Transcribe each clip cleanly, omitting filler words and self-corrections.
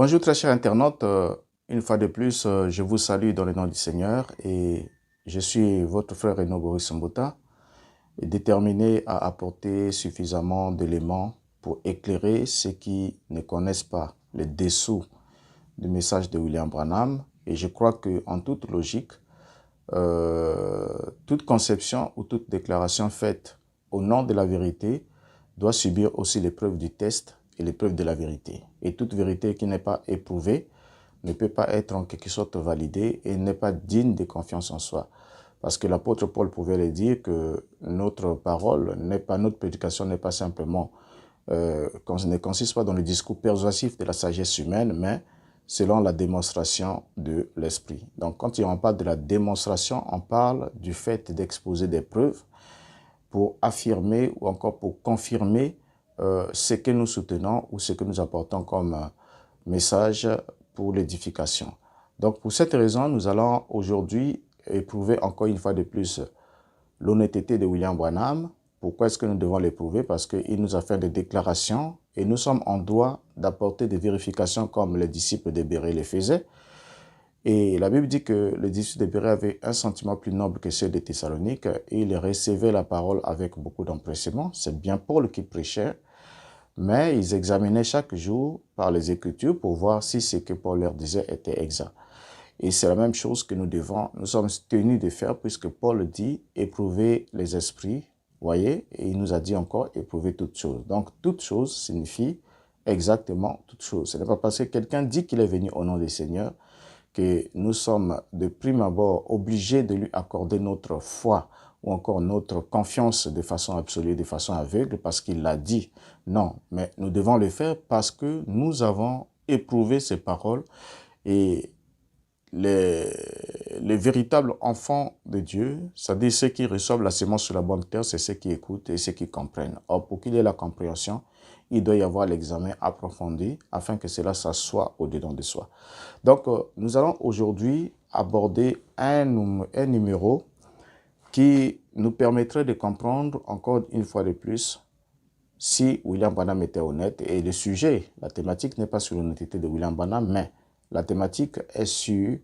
Bonjour très chers internautes, une fois de plus, je vous salue dans le nom du Seigneur et je suis votre frère Renaud Boris Mbouta, déterminé à apporter suffisamment d'éléments pour éclairer ceux qui ne connaissent pas les dessous du message de William Branham. Et je crois qu'en toute logique, toute conception ou toute déclaration faite au nom de la vérité doit subir aussi l'épreuve du test et l'épreuve de la vérité. Et toute vérité qui n'est pas éprouvée ne peut pas être en quelque sorte validée et n'est pas digne de confiance en soi. Parce que l'apôtre Paul pouvait le dire que notre parole n'est pas, notre prédication n'est pas simplement, ne consiste pas dans le discours persuasif de la sagesse humaine, mais selon la démonstration de l'esprit. Donc quand on parle de la démonstration, on parle du fait d'exposer des preuves pour affirmer ou encore pour confirmer ce que nous soutenons ou ce que nous apportons comme message pour l'édification. Donc pour cette raison, nous allons aujourd'hui éprouver encore une fois de plus l'honnêteté de William Branham. Pourquoi est-ce que nous devons l'éprouver? Parce qu'il nous a fait des déclarations et nous sommes en droit d'apporter des vérifications comme les disciples de Bérée les faisaient. Et la Bible dit que les disciples de Bérée avaient un sentiment plus noble que ceux de Thessalonique et ils recevaient la parole avec beaucoup d'empressement. C'est bien Paul qui prêchait, mais ils examinaient chaque jour par les Écritures pour voir si ce que Paul leur disait était exact. Et c'est la même chose que nous sommes tenus de faire puisque Paul dit éprouver les esprits, voyez, et il nous a dit encore éprouver toutes choses. Donc toute chose signifie exactement toute chose. Ce n'est pas parce que quelqu'un dit qu'il est venu au nom du Seigneur que nous sommes de prime abord obligés de lui accorder notre foi ou encore notre confiance de façon absolue, de façon aveugle, parce qu'il l'a dit. Non, mais nous devons le faire parce que nous avons éprouvé ses paroles et les véritables enfants de Dieu, c'est-à-dire ceux qui reçoivent la sémence sur la bonne terre, c'est ceux qui écoutent et ceux qui comprennent. Or, pour qu'il y ait la compréhension, il doit y avoir l'examen approfondi afin que cela s'assoie au-dedans de soi. Donc, nous allons aujourd'hui aborder un numéro qui nous permettrait de comprendre encore une fois de plus si William Branham était honnête. Et le sujet, la thématique n'est pas sur l'honnêteté de William Branham, mais la thématique est sur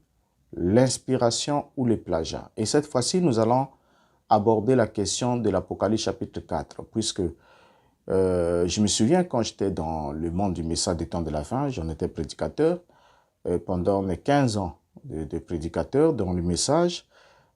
l'inspiration ou le plagiat. Et cette fois-ci, nous allons aborder la question de l'Apocalypse chapitre 4, puisque je me souviens quand j'étais dans le monde du message des temps de la fin, j'en étais prédicateur. Pendant mes 15 ans de prédicateur dans le message,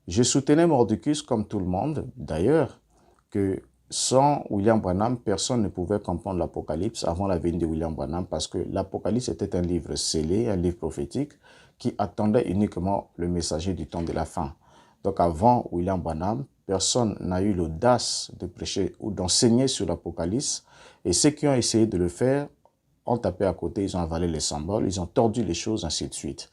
je soutenais Mordicus comme tout le monde, d'ailleurs, que sans William Branham, personne ne pouvait comprendre l'Apocalypse avant la venue de William Branham parce que l'Apocalypse était un livre scellé, un livre prophétique qui attendait uniquement le messager du temps de la fin. Donc avant William Branham, personne n'a eu l'audace de prêcher ou d'enseigner sur l'Apocalypse et ceux qui ont essayé de le faire ont tapé à côté, ils ont avalé les symboles, ils ont tordu les choses, ainsi de suite.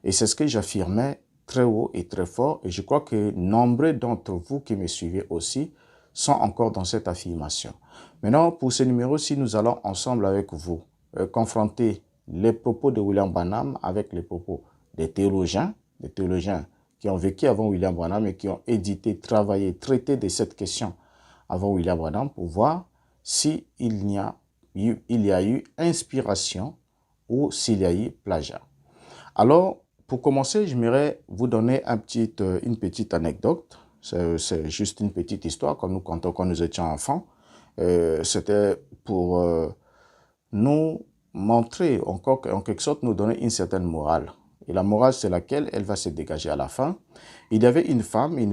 Et c'est ce que j'affirmais très haut et très fort et je crois que nombreux d'entre vous qui me suivez aussi sont encore dans cette affirmation. Maintenant, pour ce numéro-ci, nous allons ensemble avec vous confronter les propos de William Branham avec les propos des théologiens qui ont vécu avant William Branham et qui ont édité, travaillé, traité de cette question avant William Branham pour voir s'il y a eu inspiration ou s'il y a eu plagiat. Alors, pour commencer, j'aimerais vous donner une petite anecdote. C'est juste une petite histoire, comme nous contons quand nous étions enfants. C'était pour nous montrer, encore en quelque sorte, nous donner une certaine morale. Et la morale, c'est laquelle elle va se dégager à la fin. Il y avait une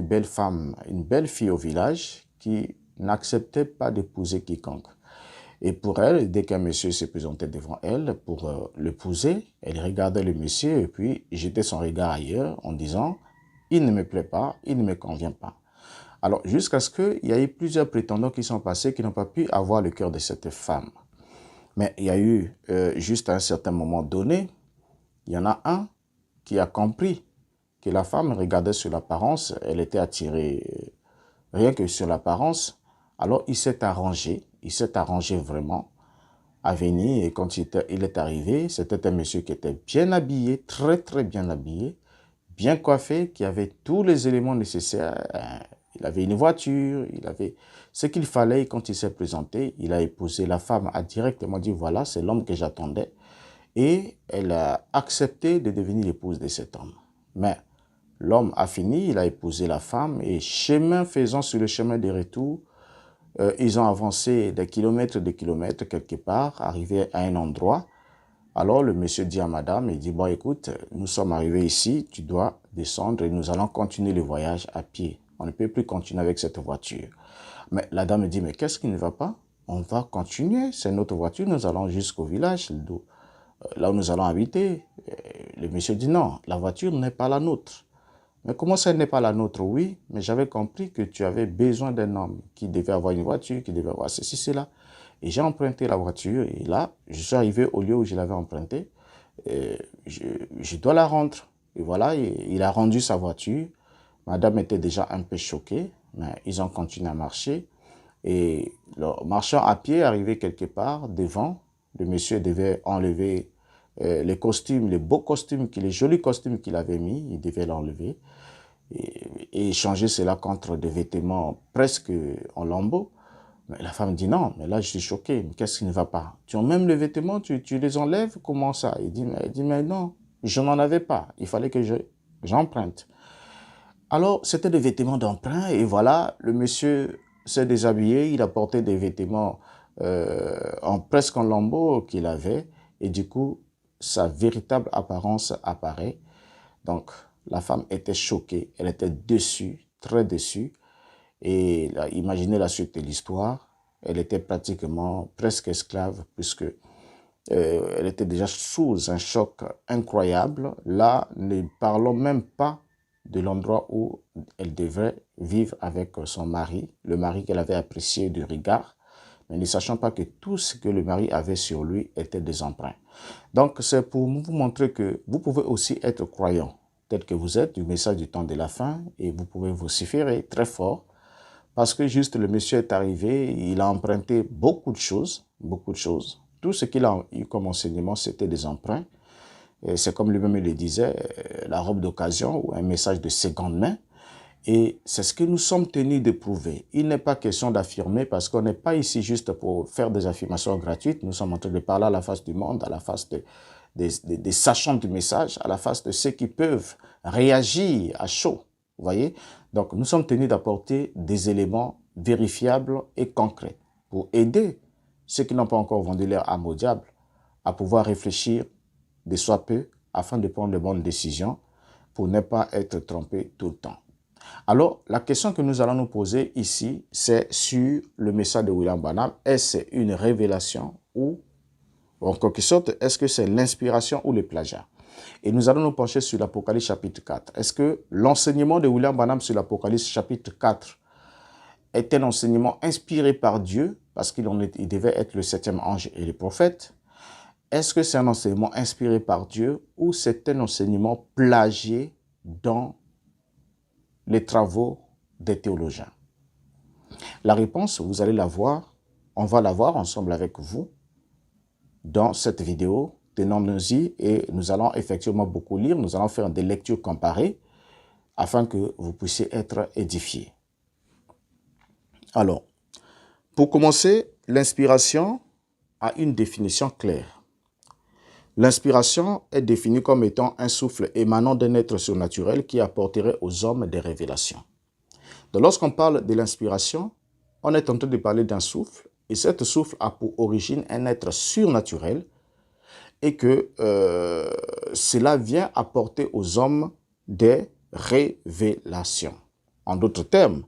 belle fille au village qui n'acceptait pas d'épouser quiconque. Et pour elle, dès qu'un monsieur se présentait devant elle pour l'épouser, elle regardait le monsieur et puis jetait son regard ailleurs en disant « il ne me plaît pas, il ne me convient pas ». Alors jusqu'à ce qu'il y ait plusieurs prétendants qui sont passés qui n'ont pas pu avoir le cœur de cette femme. Mais il y a eu, juste à un certain moment donné, il y en a un qui a compris que la femme regardait sur l'apparence, elle était attirée rien que sur l'apparence. Alors il s'est arrangé vraiment à venir et quand il est arrivé, c'était un monsieur qui était bien habillé, très très bien habillé, bien coiffé, qui avait tous les éléments nécessaires. Il avait une voiture, il avait ce qu'il fallait. Quand il s'est présenté, il a épousé la femme, a directement dit voilà, c'est l'homme que j'attendais. et elle a accepté de devenir l'épouse de cet homme. Mais l'homme a fini, il a épousé la femme et chemin faisant sur le chemin de retour, ils ont avancé des kilomètres quelque part, arrivé à un endroit. Alors le monsieur dit à madame, il dit, bon écoute, nous sommes arrivés ici, tu dois descendre et nous allons continuer le voyage à pied. On ne peut plus continuer avec cette voiture. Mais la dame dit, mais qu'est-ce qui ne va pas? On va continuer, c'est notre voiture, nous allons jusqu'au village, là où nous allons habiter. Le monsieur dit, non, la voiture n'est pas la nôtre. Mais comment ça n'est pas la nôtre? Oui, mais j'avais compris que tu avais besoin d'un homme qui devait avoir une voiture, qui devait avoir ceci, cela. Et j'ai emprunté la voiture et là, je suis arrivé au lieu où je l'avais empruntée. Je dois la rendre. Et voilà, il a rendu sa voiture. Madame était déjà un peu choquée, mais ils ont continué à marcher. Et marchant à pied, arrivé quelque part devant, le monsieur devait enlever les costumes, les beaux costumes, les jolis costumes qu'il avait mis, il devait l'enlever et échanger cela contre des vêtements presque en lambeaux. Mais la femme dit non, mais là je suis choqué, qu'est-ce qui ne va pas? Tu as même les vêtements, tu les enlèves, comment ça? Il dit mais non, je n'en avais pas, il fallait que j'emprunte. Alors c'était des vêtements d'emprunt et voilà, le monsieur s'est déshabillé, il a porté des vêtements presque en lambeaux qu'il avait et du coup sa véritable apparence apparaît. Donc la femme était choquée, elle était déçue, très déçue. Et là, imaginez la suite de l'histoire. Elle était pratiquement presque esclave puisque elle était déjà sous un choc incroyable. Là, ne parlons même pas de l'endroit où elle devait vivre avec son mari, le mari qu'elle avait apprécié du regard, mais ne sachant pas que tout ce que le mari avait sur lui était des emprunts. Donc, c'est pour vous montrer que vous pouvez aussi être croyant, tel que vous êtes, du message du temps de la fin, et vous pouvez vociférer très fort, parce que juste le monsieur est arrivé, il a emprunté beaucoup de choses, beaucoup de choses. Tout ce qu'il a eu comme enseignement, c'était des emprunts. C'est comme lui-même le disait, la robe d'occasion ou un message de seconde main. Et c'est ce que nous sommes tenus de prouver. Il n'est pas question d'affirmer parce qu'on n'est pas ici juste pour faire des affirmations gratuites. Nous sommes en train de parler à la face du monde, à la face des sachants du message, à la face de ceux qui peuvent réagir à chaud. Vous voyez? Donc, nous sommes tenus d'apporter des éléments vérifiables et concrets pour aider ceux qui n'ont pas encore vendu leur âme au diable à pouvoir réfléchir de soi peu afin de prendre de bonnes décisions pour ne pas être trompés tout le temps. Alors, la question que nous allons nous poser ici, c'est sur le message de William Branham. Est-ce une révélation ou, en quelque sorte, est-ce que c'est l'inspiration ou le plagiat? Et nous allons nous pencher sur l'Apocalypse chapitre 4. Est-ce que l'enseignement de William Branham sur l'Apocalypse chapitre 4 est un enseignement inspiré par Dieu, parce qu'il devait être le 7e ange et le prophète? Est-ce que c'est un enseignement inspiré par Dieu ou c'est un enseignement plagié dans les travaux des théologiens? La réponse, vous allez la voir, on va la voir ensemble avec vous dans cette vidéo. Tenons-nous-y et nous allons effectivement beaucoup lire, nous allons faire des lectures comparées afin que vous puissiez être édifiés. Alors, pour commencer, l'inspiration a une définition claire. L'inspiration est définie comme étant un souffle émanant d'un être surnaturel qui apporterait aux hommes des révélations. Donc, lorsqu'on parle de l'inspiration, on est en train de parler d'un souffle, et cet souffle a pour origine un être surnaturel, et que cela vient apporter aux hommes des révélations. En d'autres termes,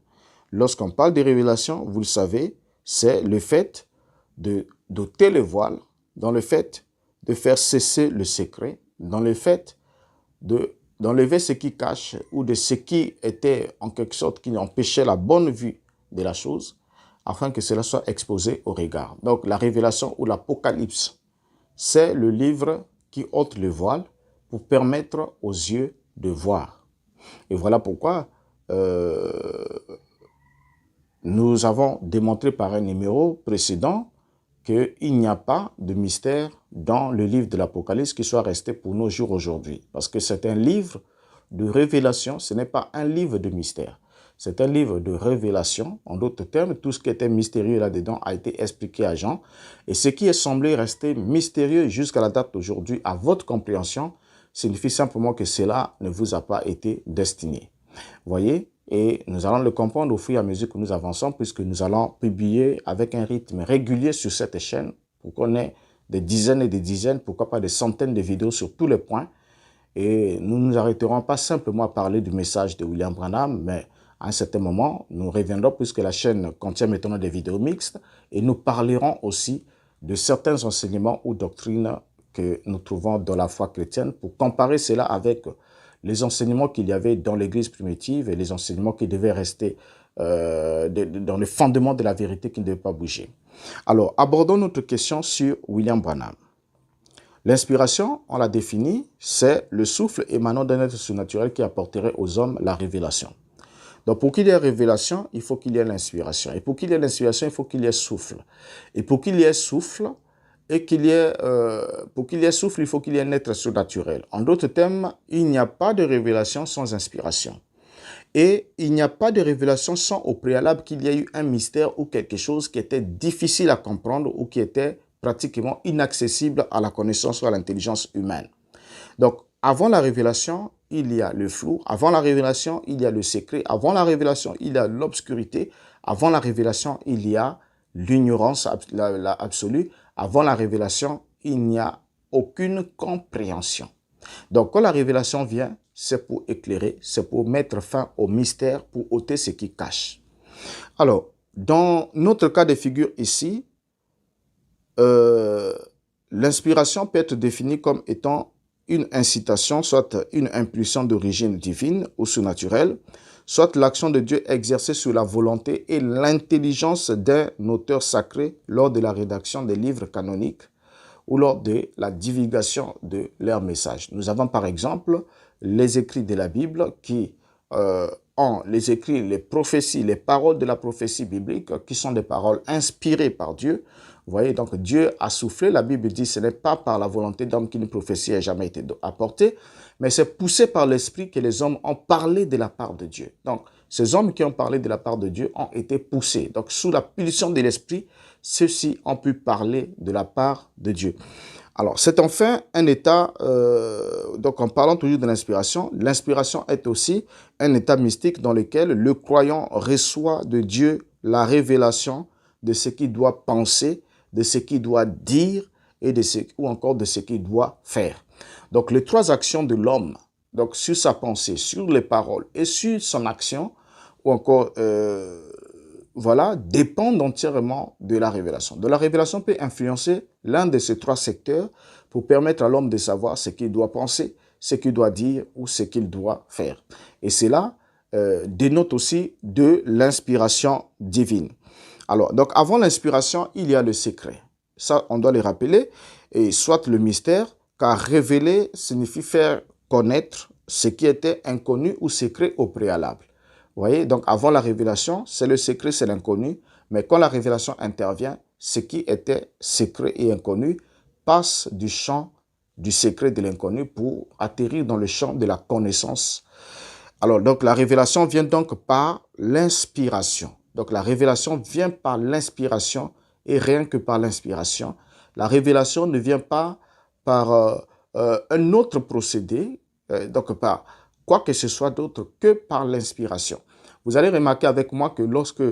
lorsqu'on parle de révélations, vous le savez, c'est le fait d'ôter le voile, dans le fait de faire cesser le secret, dans le fait d'enlever ce qui cache ou de ce qui était en quelque sorte qui empêchait la bonne vue de la chose, afin que cela soit exposé au regard. Donc la révélation ou l'Apocalypse, c'est le livre qui ôte le voile pour permettre aux yeux de voir. Et voilà pourquoi nous avons démontré par un numéro précédent qu'il n'y a pas de mystère dans le livre de l'Apocalypse qui soit resté pour nos jours aujourd'hui. Parce que c'est un livre de révélation, ce n'est pas un livre de mystère. C'est un livre de révélation. En d'autres termes, tout ce qui était mystérieux là-dedans a été expliqué à Jean. Et ce qui est semblé rester mystérieux jusqu'à la date d'aujourd'hui, à votre compréhension, signifie simplement que cela ne vous a pas été destiné. Voyez? Et nous allons le comprendre au fur et à mesure que nous avançons, puisque nous allons publier avec un rythme régulier sur cette chaîne pour qu'on ait des dizaines et des dizaines, pourquoi pas des centaines de vidéos sur tous les points. Et nous ne nous arrêterons pas simplement à parler du message de William Branham, mais à un certain moment, nous reviendrons puisque la chaîne contient maintenant des vidéos mixtes et nous parlerons aussi de certains enseignements ou doctrines que nous trouvons dans la foi chrétienne pour comparer cela avec les enseignements qu'il y avait dans l'Église primitive et les enseignements qui devaient rester dans le fondement de la vérité qui ne devaient pas bouger. Alors, abordons notre question sur William Branham. L'inspiration, on l'a définie, c'est le souffle émanant d'un être surnaturel qui apporterait aux hommes la révélation. Donc, pour qu'il y ait révélation, il faut qu'il y ait l'inspiration. Et pour qu'il y ait l'inspiration, il faut qu'il y ait souffle. Et pour qu'il y ait souffle, il faut qu'il y ait un être surnaturel. En d'autres termes, il n'y a pas de révélation sans inspiration. Et il n'y a pas de révélation sans au préalable qu'il y ait eu un mystère ou quelque chose qui était difficile à comprendre ou qui était pratiquement inaccessible à la connaissance ou à l'intelligence humaine. Donc, avant la révélation, il y a le flou. Avant la révélation, il y a le secret. Avant la révélation, il y a l'obscurité. Avant la révélation, il y a l'ignorance absolue. Avant la révélation, il n'y a aucune compréhension. Donc, quand la révélation vient, c'est pour éclairer, c'est pour mettre fin au mystère, pour ôter ce qui cache. Alors, dans notre cas de figure ici, l'inspiration peut être définie comme étant une incitation, soit une impulsion d'origine divine ou surnaturelle, soit l'action de Dieu exercée sur la volonté et l'intelligence d'un auteur sacré lors de la rédaction des livres canoniques ou lors de la divulgation de leur message. Nous avons par exemple les écrits de la Bible qui ont les écrits, les prophéties, les paroles de la prophétie biblique qui sont des paroles inspirées par Dieu. Vous voyez, donc Dieu a soufflé. La Bible dit que ce n'est pas par la volonté d'homme qu'une prophétie ait jamais été apportée, mais c'est poussé par l'Esprit que les hommes ont parlé de la part de Dieu. Donc, ces hommes qui ont parlé de la part de Dieu ont été poussés. Donc, sous la pulsion de l'Esprit, ceux-ci ont pu parler de la part de Dieu. Alors, c'est enfin un état, donc en parlant toujours de l'inspiration est aussi un état mystique dans lequel le croyant reçoit de Dieu la révélation de ce qu'il doit penser, de ce qu'il doit dire et ou encore de ce qu'il doit faire. Donc, les trois actions de l'homme, donc sur sa pensée, sur les paroles et sur son action, ou encore, voilà, dépendent entièrement de la révélation. Donc, la révélation peut influencer l'un de ces trois secteurs pour permettre à l'homme de savoir ce qu'il doit penser, ce qu'il doit dire ou ce qu'il doit faire. Et cela dénote aussi de l'inspiration divine. Alors, donc avant l'inspiration, il y a le secret. Ça, on doit le rappeler. Et soit le mystère, car révéler signifie faire connaître ce qui était inconnu ou secret au préalable. Vous voyez, donc avant la révélation, c'est le secret, c'est l'inconnu. Mais quand la révélation intervient, ce qui était secret et inconnu passe du champ du secret de l'inconnu pour atterrir dans le champ de la connaissance. Alors, donc la révélation vient donc par l'inspiration. Donc la révélation vient par l'inspiration et rien que par l'inspiration. La révélation ne vient pas par un autre procédé, donc par quoi que ce soit d'autre que par l'inspiration. Vous allez remarquer avec moi que lorsque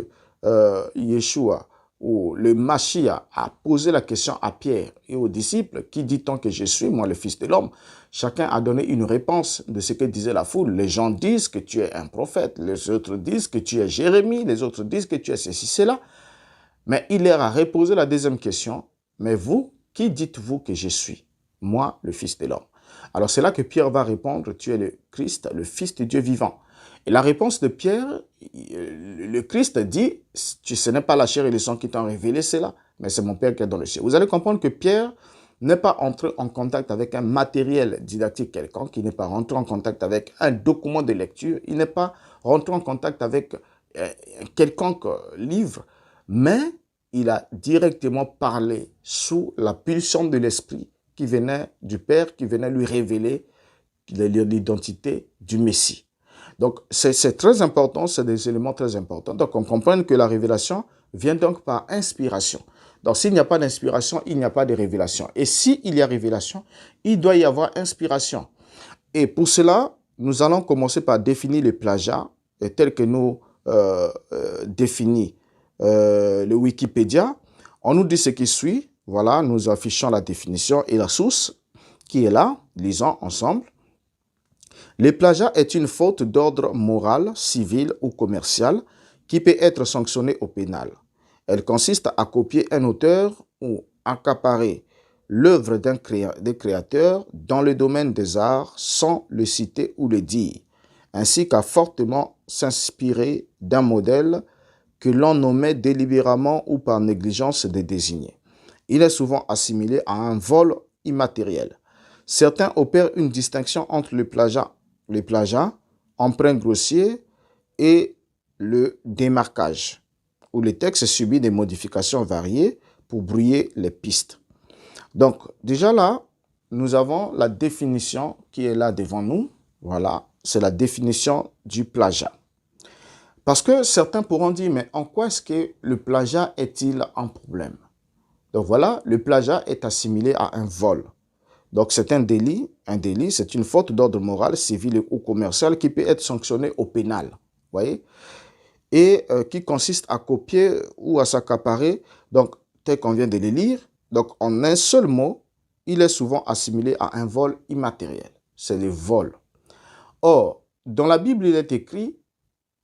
Yeshua ou le Mashiach a posé la question à Pierre et aux disciples, qui dit-on que je suis, moi le Fils de l'homme? Chacun a donné une réponse de ce que disait la foule. Les gens disent que tu es un prophète, les autres disent que tu es Jérémie, les autres disent que tu es ceci, cela. Mais il leur a reposé la deuxième question, mais vous, qui dites-vous que je suis? Moi, le Fils de l'homme. Alors c'est là que Pierre va répondre, tu es le Christ, le Fils de Dieu vivant. Et la réponse de Pierre, le Christ dit, ce n'est pas la chair et le sang qui t'ont révélé cela, mais c'est mon Père qui est dans le ciel. Vous allez comprendre que Pierre n'est pas entré en contact avec un matériel didactique quelconque, il n'est pas rentré en contact avec un document de lecture, il n'est pas rentré en contact avec quelconque livre, mais il a directement parlé sous la pulsion de l'Esprit qui venait du Père, qui venait lui révéler l'identité du Messie. Donc, c'est très important, c'est des éléments très importants. Donc, on comprend que la révélation vient donc par inspiration. Donc, s'il n'y a pas d'inspiration, il n'y a pas de révélation. Et s'il y a révélation, il doit y avoir inspiration. Et pour cela, nous allons commencer par définir le plagiat tel que nous définit le Wikipédia. On nous dit ce qui suit. Voilà, nous affichons la définition et la source qui est là. Lisons ensemble. Le plagiat est une faute d'ordre moral, civil ou commercial qui peut être sanctionnée au pénal. Elle consiste à copier un auteur ou accaparer l'œuvre d'un créateur dans le domaine des arts sans le citer ou le dire, ainsi qu'à fortement s'inspirer d'un modèle que l'on nommait délibérément ou par négligence de désigner. Il est souvent assimilé à un vol immatériel. Certains opèrent une distinction entre le plagiat, emprunt grossier et le démarquage, où le texte subit des modifications variées pour brouiller les pistes. Donc, déjà là, nous avons la définition qui est là devant nous. Voilà, c'est la définition du plagiat. Parce que certains pourront dire, mais en quoi est-ce que le plagiat est-il un problème? Donc voilà, le plagiat est assimilé à un vol. Donc c'est un délit. Un délit, c'est une faute d'ordre moral, civil ou commercial qui peut être sanctionnée au pénal. Voyez? Et qui consiste à copier ou à s'accaparer, donc tel qu'on vient de le lire. Donc en un seul mot, il est souvent assimilé à un vol immatériel. C'est le vol. Or, dans la Bible, il est écrit,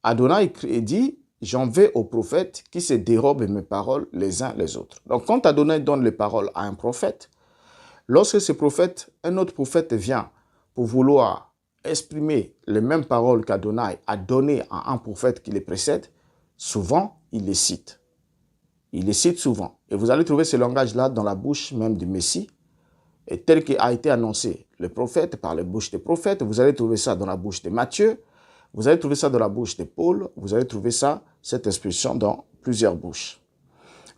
Adonai dit, j'en vais aux prophètes qui se dérobent mes paroles les uns les autres. Donc quand Adonai donne les paroles à un prophète, lorsque ce prophète, un autre prophète vient pour vouloir exprimer les mêmes paroles qu'Adonai a données à un prophète qui les précède, souvent, il les cite. Il les cite souvent. Et vous allez trouver ce langage-là dans la bouche même du Messie, et tel qu'il a été annoncé le prophète par la bouche des prophètes. Vous allez trouver ça dans la bouche de Matthieu, vous allez trouver ça dans la bouche de Paul, vous allez trouver ça, cette expression, dans plusieurs bouches.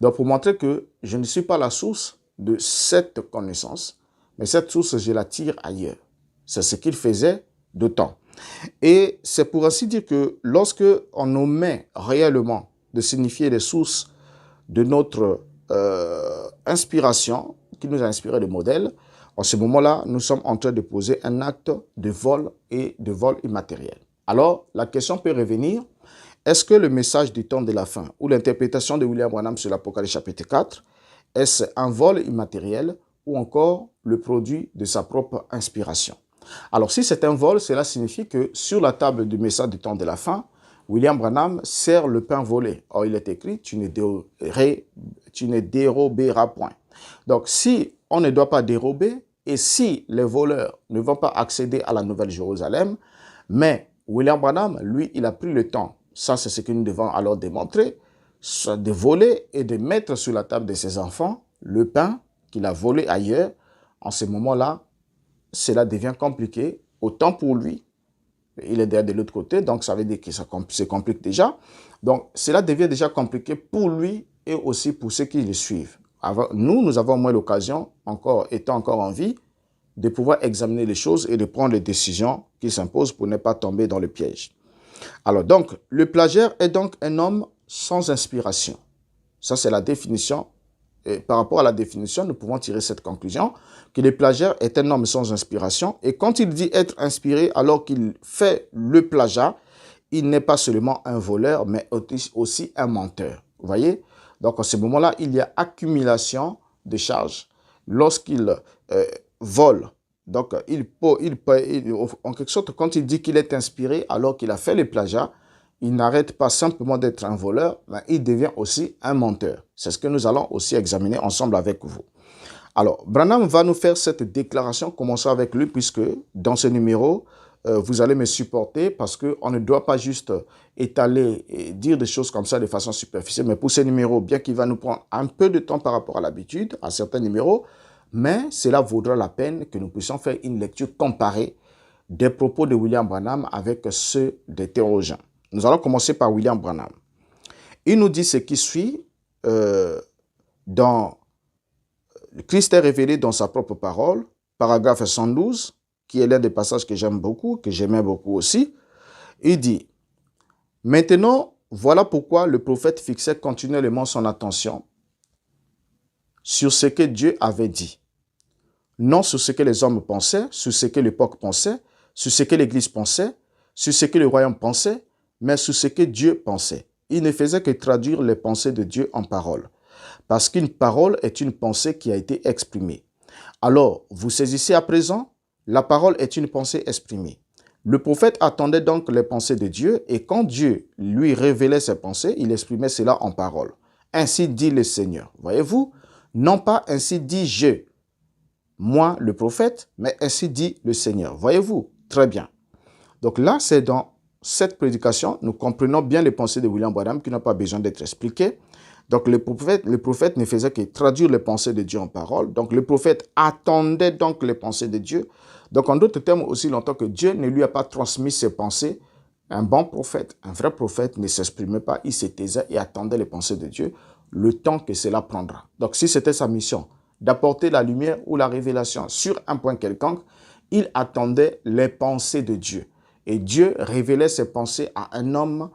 Donc, pour montrer que je ne suis pas la source de cette connaissance, mais cette source, je la tire ailleurs. C'est ce qu'il faisait d'autant. Et c'est pour ainsi dire que lorsque on omet réellement de signifier les sources de notre inspiration, qui nous a inspiré le modèle, en ce moment-là, nous sommes en train de poser un acte de vol et de vol immatériel. Alors, la question peut revenir, est-ce que le message du temps de la fin ou l'interprétation de William Branham sur l'Apocalypse chapitre 4, est-ce un vol immatériel ou encore le produit de sa propre inspiration? Alors, si c'est un vol, cela signifie que sur la table du message du temps de la fin, William Branham sert le pain volé. Or, il est écrit, tu ne déroberas point. Donc, si on ne doit pas dérober et si les voleurs ne vont pas accéder à la Nouvelle Jérusalem, mais William Branham, lui, il a pris le temps, ça c'est ce que nous devons alors démontrer, de voler et de mettre sur la table de ses enfants le pain qu'il a volé ailleurs. En ce moment-là, cela devient compliqué, autant pour lui, il est derrière de l'autre côté, donc ça veut dire que ça se complique déjà. Donc cela devient déjà compliqué pour lui et aussi pour ceux qui le suivent. Nous avons au moins l'occasion, étant encore en vie, de pouvoir examiner les choses et de prendre les décisions qui s'imposent pour ne pas tomber dans le piège. Alors donc, le plagiaire est donc un homme sans inspiration. Ça, c'est la définition. Et par rapport à la définition, nous pouvons tirer cette conclusion, que le plagiaire est un homme sans inspiration. Et quand il dit être inspiré alors qu'il fait le plagiat, il n'est pas seulement un voleur, mais aussi un menteur. Vous voyez? Donc, à ce moment-là, il y a accumulation de charges. Lorsqu'il vole, donc en quelque sorte, quand il dit qu'il est inspiré alors qu'il a fait le plagiat, il n'arrête pas simplement d'être un voleur, mais il devient aussi un menteur. C'est ce que nous allons aussi examiner ensemble avec vous. Alors, Branham va nous faire cette déclaration, commençons avec lui, puisque dans ce numéro, vous allez me supporter parce qu'on ne doit pas juste étaler et dire des choses comme ça de façon superficielle. Mais pour ce numéro, bien qu'il va nous prendre un peu de temps par rapport à l'habitude, à certains numéros, mais cela vaudra la peine que nous puissions faire une lecture comparée des propos de William Branham avec ceux des théologiens. Nous allons commencer par William Branham. Il nous dit ce qui suit dans Christ est révélé dans sa propre parole, paragraphe 112, qui est l'un des passages que j'aime beaucoup, que j'aimais beaucoup aussi. Il dit, maintenant, voilà pourquoi le prophète fixait continuellement son attention sur ce que Dieu avait dit. Non sur ce que les hommes pensaient, sur ce que l'époque pensait, sur ce que l'Église pensait, sur ce que le royaume pensait, mais sur ce que Dieu pensait. Il ne faisait que traduire les pensées de Dieu en paroles. Parce qu'une parole est une pensée qui a été exprimée. Alors, vous saisissez à présent, la parole est une pensée exprimée. Le prophète attendait donc les pensées de Dieu et quand Dieu lui révélait ses pensées, il exprimait cela en parole. Ainsi dit le Seigneur. Voyez-vous, non pas ainsi dit je, moi le prophète, mais ainsi dit le Seigneur. Voyez-vous, très bien. Donc là, c'est dans cette prédication, nous comprenons bien les pensées de William Branham qui n'ont pas besoin d'être expliquées. Donc le prophète ne faisait que traduire les pensées de Dieu en parole. Donc le prophète attendait donc les pensées de Dieu. Donc en d'autres termes, aussi longtemps que Dieu ne lui a pas transmis ses pensées, un bon prophète, un vrai prophète ne s'exprimait pas, il se taisait et attendait les pensées de Dieu le temps que cela prendra. Donc si c'était sa mission d'apporter la lumière ou la révélation sur un point quelconque, il attendait les pensées de Dieu. Et Dieu révélait ses pensées à un homme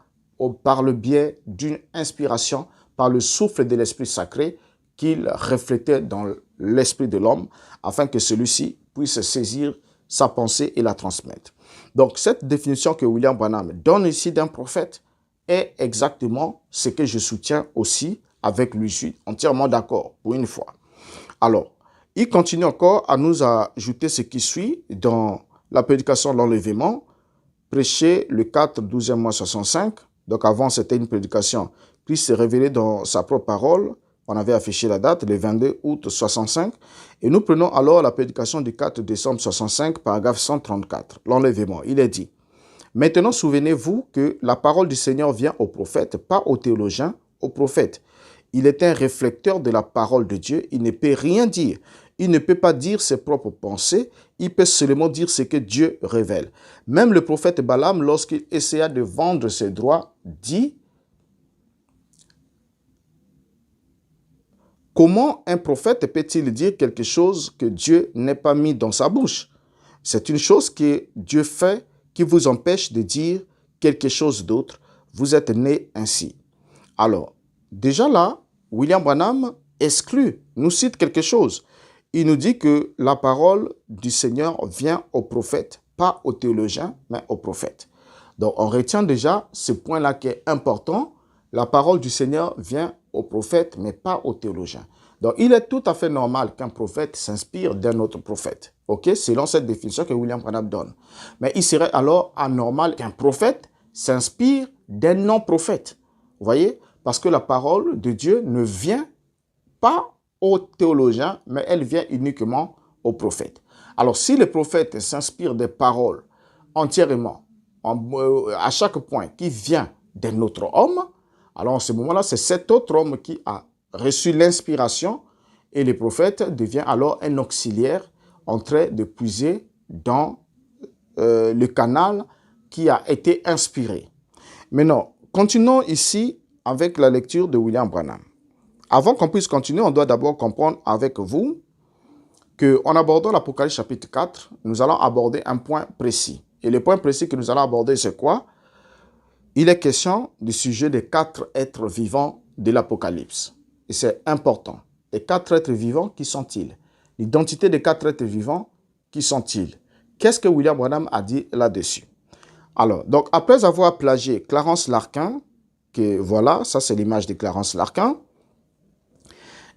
par le biais d'une inspiration, par le souffle de l'Esprit sacré qu'il reflétait dans l'esprit de l'homme, afin que celui-ci puisse saisir sa pensée et la transmettre. Donc, cette définition que William Branham donne ici d'un prophète est exactement ce que je soutiens aussi avec lui. Je suis entièrement d'accord, pour une fois. Alors, il continue encore à nous ajouter ce qui suit dans la prédication de l'enlèvement, prêché le 4, 12e mois 65. Donc, avant, c'était une prédication. Christ s'est révélé dans sa propre parole. On avait affiché la date, le 22 août 65. Et nous prenons alors la prédication du 4 décembre 65, paragraphe 134. L'enlèvement, il est dit, « Maintenant, souvenez-vous que la parole du Seigneur vient au prophète, pas au théologien, au prophète. Il est un réflecteur de la parole de Dieu. Il ne peut rien dire. Il ne peut pas dire ses propres pensées. Il peut seulement dire ce que Dieu révèle. Même le prophète Balaam, lorsqu'il essaya de vendre ses droits, dit, comment un prophète peut-il dire quelque chose que Dieu n'ait pas mis dans sa bouche? C'est une chose que Dieu fait qui vous empêche de dire quelque chose d'autre. Vous êtes né ainsi. Alors, déjà là, William Branham nous cite quelque chose. Il nous dit que la parole du Seigneur vient au prophète, pas au théologien, mais au prophète. Donc, on retient déjà ce point-là qui est important. La parole du Seigneur vient au prophète, mais pas au théologien. Donc, il est tout à fait normal qu'un prophète s'inspire d'un autre prophète, ok, selon cette définition que William Branham donne. Mais il serait alors anormal qu'un prophète s'inspire d'un non-prophète. Vous voyez? Parce que la parole de Dieu ne vient pas aux théologiens, mais elle vient uniquement aux prophètes. Alors, si le prophète s'inspire des paroles entièrement, à chaque point, qui vient d'un autre homme, alors en ce moment-là, c'est cet autre homme qui a reçu l'inspiration et le prophète devient alors un auxiliaire en train de puiser dans le canal qui a été inspiré. Maintenant, continuons ici avec la lecture de William Branham. Avant qu'on puisse continuer, on doit d'abord comprendre avec vous qu'en abordant l'Apocalypse chapitre 4, nous allons aborder un point précis. Et le point précis que nous allons aborder, c'est quoi? Il est question du sujet des 4 êtres vivants de l'Apocalypse. Et c'est important. Les 4 êtres vivants, qui sont-ils? L'identité des 4 êtres vivants, qui sont-ils? Qu'est-ce que William Branham a dit là-dessus? Alors, donc, après avoir plagié Clarence Larkin, que voilà, ça c'est l'image de Clarence Larkin,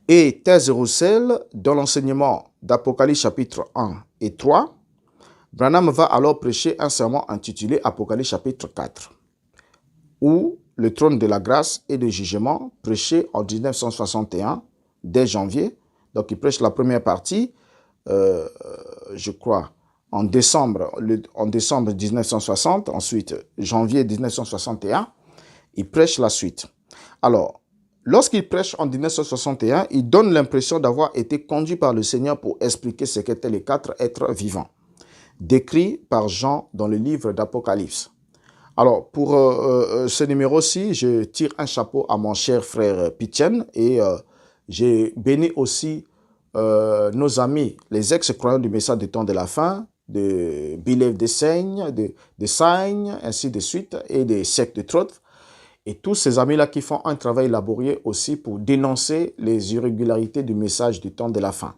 et Thèse Roussel, dans l'enseignement d'Apocalypse chapitre 1 et 3, Branham va alors prêcher un sermon intitulé Apocalypse chapitre 4, où le trône de la grâce et du jugement, prêché en 1961, dès janvier. Donc il prêche la première partie, je crois, en décembre 1960, ensuite janvier 1961, il prêche la suite. Alors, lorsqu'il prêche en 1961, il donne l'impression d'avoir été conduit par le Seigneur pour expliquer ce qu'étaient les 4 êtres vivants, décrits par Jean dans le livre d'Apocalypse. Alors, pour ce numéro-ci, je tire un chapeau à mon cher frère Pitchen et j'ai béni aussi nos amis, les ex-croyants du message des temps de la fin, de Believe the Sign, de Sign, ainsi de suite, et des sectes de Truth. Et tous ces amis-là qui font un travail laborieux aussi pour dénoncer les irrégularités du message du temps de la fin.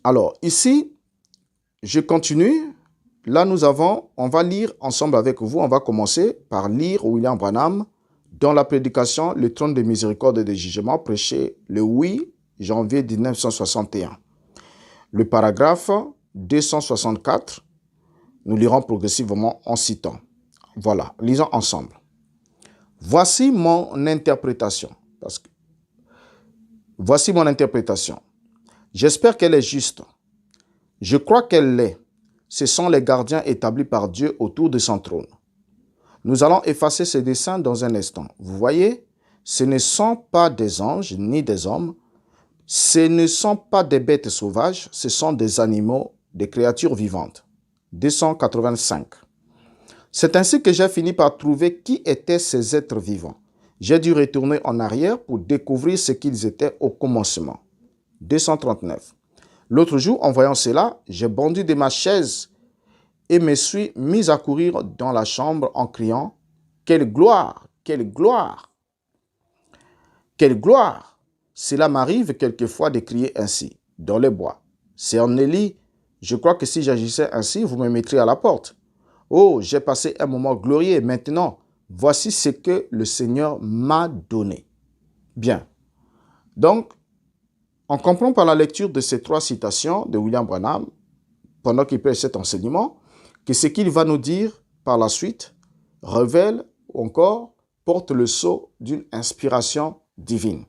Alors, ici, je continue. Là, on va lire ensemble avec vous, on va commencer par lire William Branham dans la prédication Le trône de miséricorde et de jugement, prêché le 8 janvier 1961. Le paragraphe 264, nous lirons progressivement en citant. Voilà, lisons ensemble. Voici mon interprétation. Voici mon interprétation. J'espère qu'elle est juste. Je crois qu'elle l'est. Ce sont les gardiens établis par Dieu autour de son trône. Nous allons effacer ces dessins dans un instant. Vous voyez, ce ne sont pas des anges ni des hommes. Ce ne sont pas des bêtes sauvages. Ce sont des animaux, des créatures vivantes. 285. C'est ainsi que j'ai fini par trouver qui étaient ces êtres vivants. J'ai dû retourner en arrière pour découvrir ce qu'ils étaient au commencement. 239. L'autre jour, en voyant cela, j'ai bondi de ma chaise et me suis mis à courir dans la chambre en criant « Quelle gloire! Quelle gloire! Quelle gloire !» Cela m'arrive quelquefois de crier ainsi, dans les bois. Sœur Nelly, je crois que si j'agissais ainsi, vous me mettriez à la porte. Oh, j'ai passé un moment glorieux. Maintenant, voici ce que le Seigneur m'a donné. Bien. Donc, on comprend par la lecture de ces 3 citations de William Branham, pendant qu'il prêche cet enseignement, que ce qu'il va nous dire par la suite révèle ou encore porte le sceau d'une inspiration divine.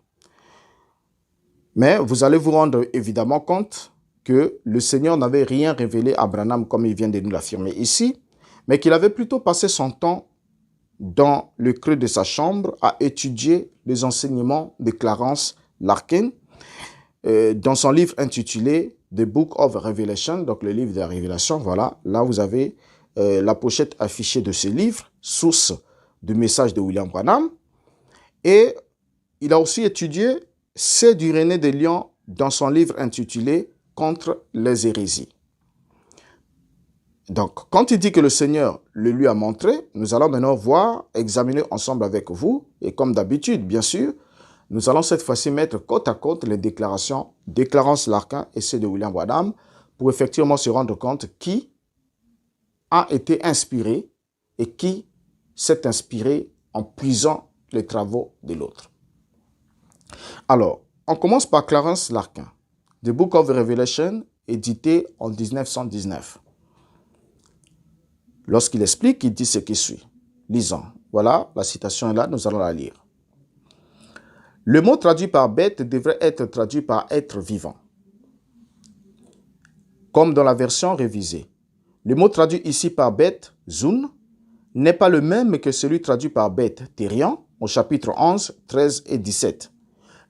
Mais vous allez vous rendre évidemment compte que le Seigneur n'avait rien révélé à Branham comme il vient de nous l'affirmer ici, mais qu'il avait plutôt passé son temps dans le creux de sa chambre à étudier les enseignements de Clarence Larkin dans son livre intitulé The Book of Revelation, donc le livre de la Révélation. Voilà, là vous avez la pochette affichée de ce livre, source du message de William Branham. Et il a aussi étudié C. du René de Lyon dans son livre intitulé Contre les hérésies. Donc, quand il dit que le Seigneur le lui a montré, nous allons maintenant examiner ensemble avec vous, et comme d'habitude, bien sûr, nous allons cette fois-ci mettre côte à côte les déclarations de Clarence Larkin et celles de William Branham pour effectivement se rendre compte qui a été inspiré et qui s'est inspiré en puisant les travaux de l'autre. Alors, on commence par Clarence Larkin, The Book of Revelation, édité en 1919. Lorsqu'il explique, il dit ce qui suit. Lisons. Voilà, la citation est là, nous allons la lire. Le mot traduit par bête devrait être traduit par être vivant, comme dans la version révisée. Le mot traduit ici par bête, zun, n'est pas le même que celui traduit par bête, thérian, au chapitre 11, 13 et 17.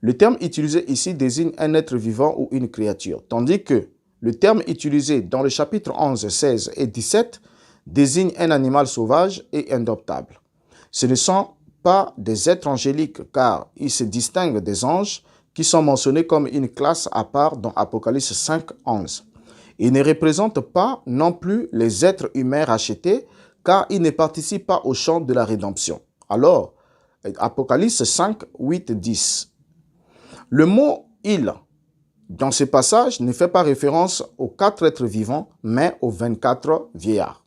Le terme utilisé ici désigne un être vivant ou une créature, tandis que le terme utilisé dans le chapitre 11, 16 et 17 désigne un animal sauvage et indoptable. Ce ne sont pas des êtres angéliques, car ils se distinguent des anges qui sont mentionnés comme une classe à part dans Apocalypse 5, 11. Ils ne représentent pas non plus les êtres humains rachetés, car ils ne participent pas au chant de la rédemption. Alors, Apocalypse 5, 8, 10. Le mot « il » dans ce passage ne fait pas référence aux 4 êtres vivants, mais aux 24 vieillards.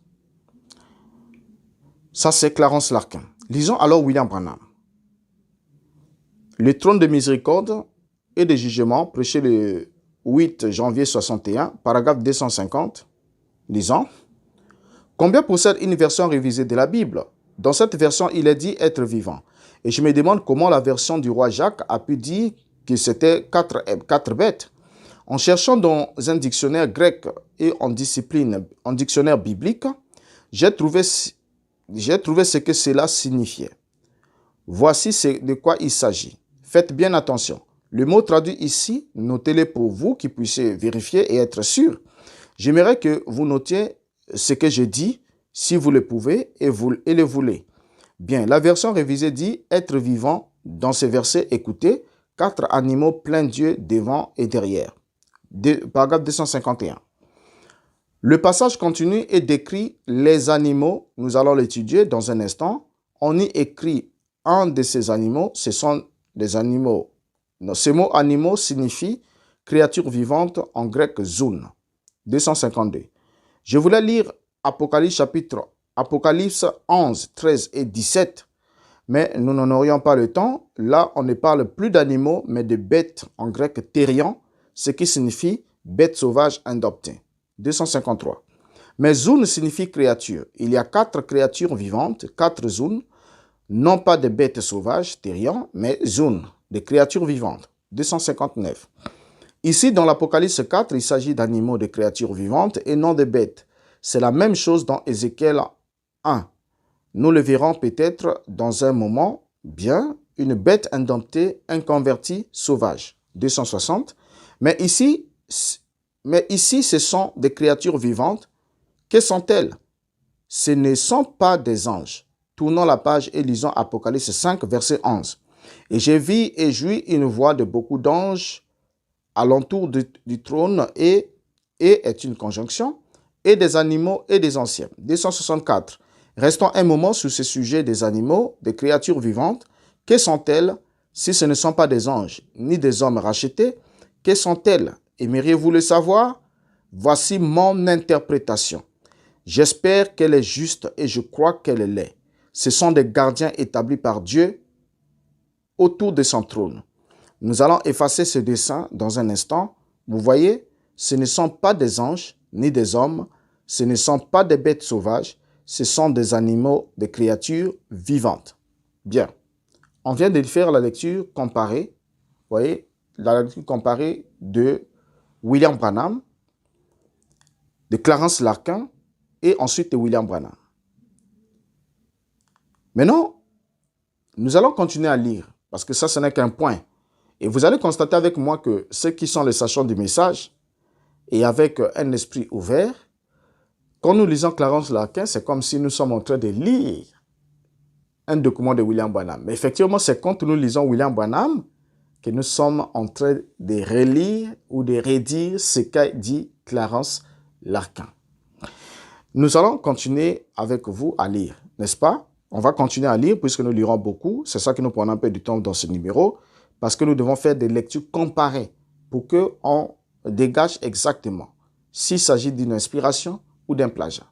Ça, c'est Clarence Larkin. Lisons alors William Branham. Le trône de miséricorde et de jugement, prêché le 8 janvier 61, paragraphe 250. Lisons. Combien possède une version révisée de la Bible? Dans cette version, il est dit être vivant. Et je me demande comment la version du roi Jacques a pu dire que c'était 4 bêtes. En cherchant dans un dictionnaire grec et en dictionnaire biblique, j'ai trouvé ce que cela signifiait. Voici de quoi il s'agit. Faites bien attention. Le mot traduit ici, notez-le pour vous qui puissiez vérifier et être sûr. J'aimerais que vous notiez ce que je dis, si vous le pouvez et le voulez. Bien, la version révisée dit « être vivant ». Dans ces versets, écoutez, 4 animaux pleins d'yeux devant et derrière. Paragraphe 251. Le passage continue et décrit les animaux. Nous allons l'étudier dans un instant. On y écrit un de ces animaux. Ce sont des animaux. Ce mot animaux signifie créature vivante en grec zoun. 252. Je voulais lire Apocalypse 11, 13 et 17. Mais nous n'en aurions pas le temps. Là, on ne parle plus d'animaux, mais de bêtes, en grec thérion, ce qui signifie bête sauvage adoptée. 253. Mais zoun signifie créature. Il y a 4 créatures vivantes, 4 zoun, non pas de bêtes sauvages, thérion, mais zoun, des créatures vivantes. 259. Ici, dans l'Apocalypse 4, il s'agit d'animaux, de créatures vivantes et non de bêtes. C'est la même chose dans Ézéchiel 1. Nous le verrons peut-être dans un moment, bien, une bête indomptée, inconvertie, sauvage. 260. Mais ici, ce sont des créatures vivantes. Que sont-elles? Ce ne sont pas des anges. Tournons la page et lisons Apocalypse 5, verset 11. Et j'ai vu et joui une voix de beaucoup d'anges alentour du trône et est une conjonction, et des animaux et des anciens. 264. Restons un moment sur ce sujet des animaux, des créatures vivantes. Que sont-elles si ce ne sont pas des anges, ni des hommes rachetés? Que sont-elles? Aimeriez-vous le savoir? Voici mon interprétation. J'espère qu'elle est juste et je crois qu'elle l'est. Ce sont des gardiens établis par Dieu autour de son trône. Nous allons effacer ce dessin dans un instant. Vous voyez, ce ne sont pas des anges ni des hommes, ce ne sont pas des bêtes sauvages, ce sont des animaux, des créatures vivantes. Bien, on vient de faire la lecture comparée, vous voyez, la lecture comparée de William Branham, de Clarence Larkin et ensuite de William Branham. Maintenant, nous allons continuer à lire, parce que ça, ce n'est qu'un point. Et vous allez constater avec moi que ceux qui sont les sachants du message, et avec un esprit ouvert, quand nous lisons Clarence Larkin, c'est comme si nous sommes en train de lire un document de William Branham. Mais effectivement, c'est quand nous lisons William Branham que nous sommes en train de relire ou de redire ce qu'a dit Clarence Larkin. Nous allons continuer avec vous à lire, n'est-ce pas? On va continuer à lire puisque nous lirons beaucoup. C'est ça qui nous prend un peu du temps dans ce numéro, parce que nous devons faire des lectures comparées pour qu'on dégage exactement s'il s'agit d'une inspiration ou d'un plagiat.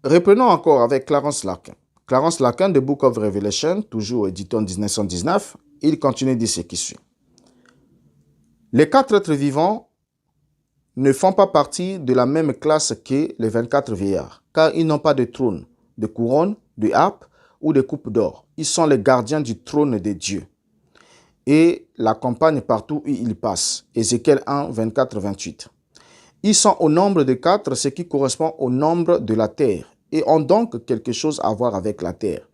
Reprenons encore avec Clarence Larkin. Clarence Larkin, The Book of Revelation, toujours édité en 1919, il continue de dire ce qui suit. Les 4 êtres vivants ne font pas partie de la même classe que les 24 vieillards, car ils n'ont pas de trône, de couronne, de harpe ou de coupe d'or. Ils sont les gardiens du trône de Dieu et l'accompagnent partout où ils passent. Ézéchiel 1, 24, 28. Ils sont au nombre de 4, ce qui correspond au nombre de la terre, et ont donc quelque chose à voir avec la terre.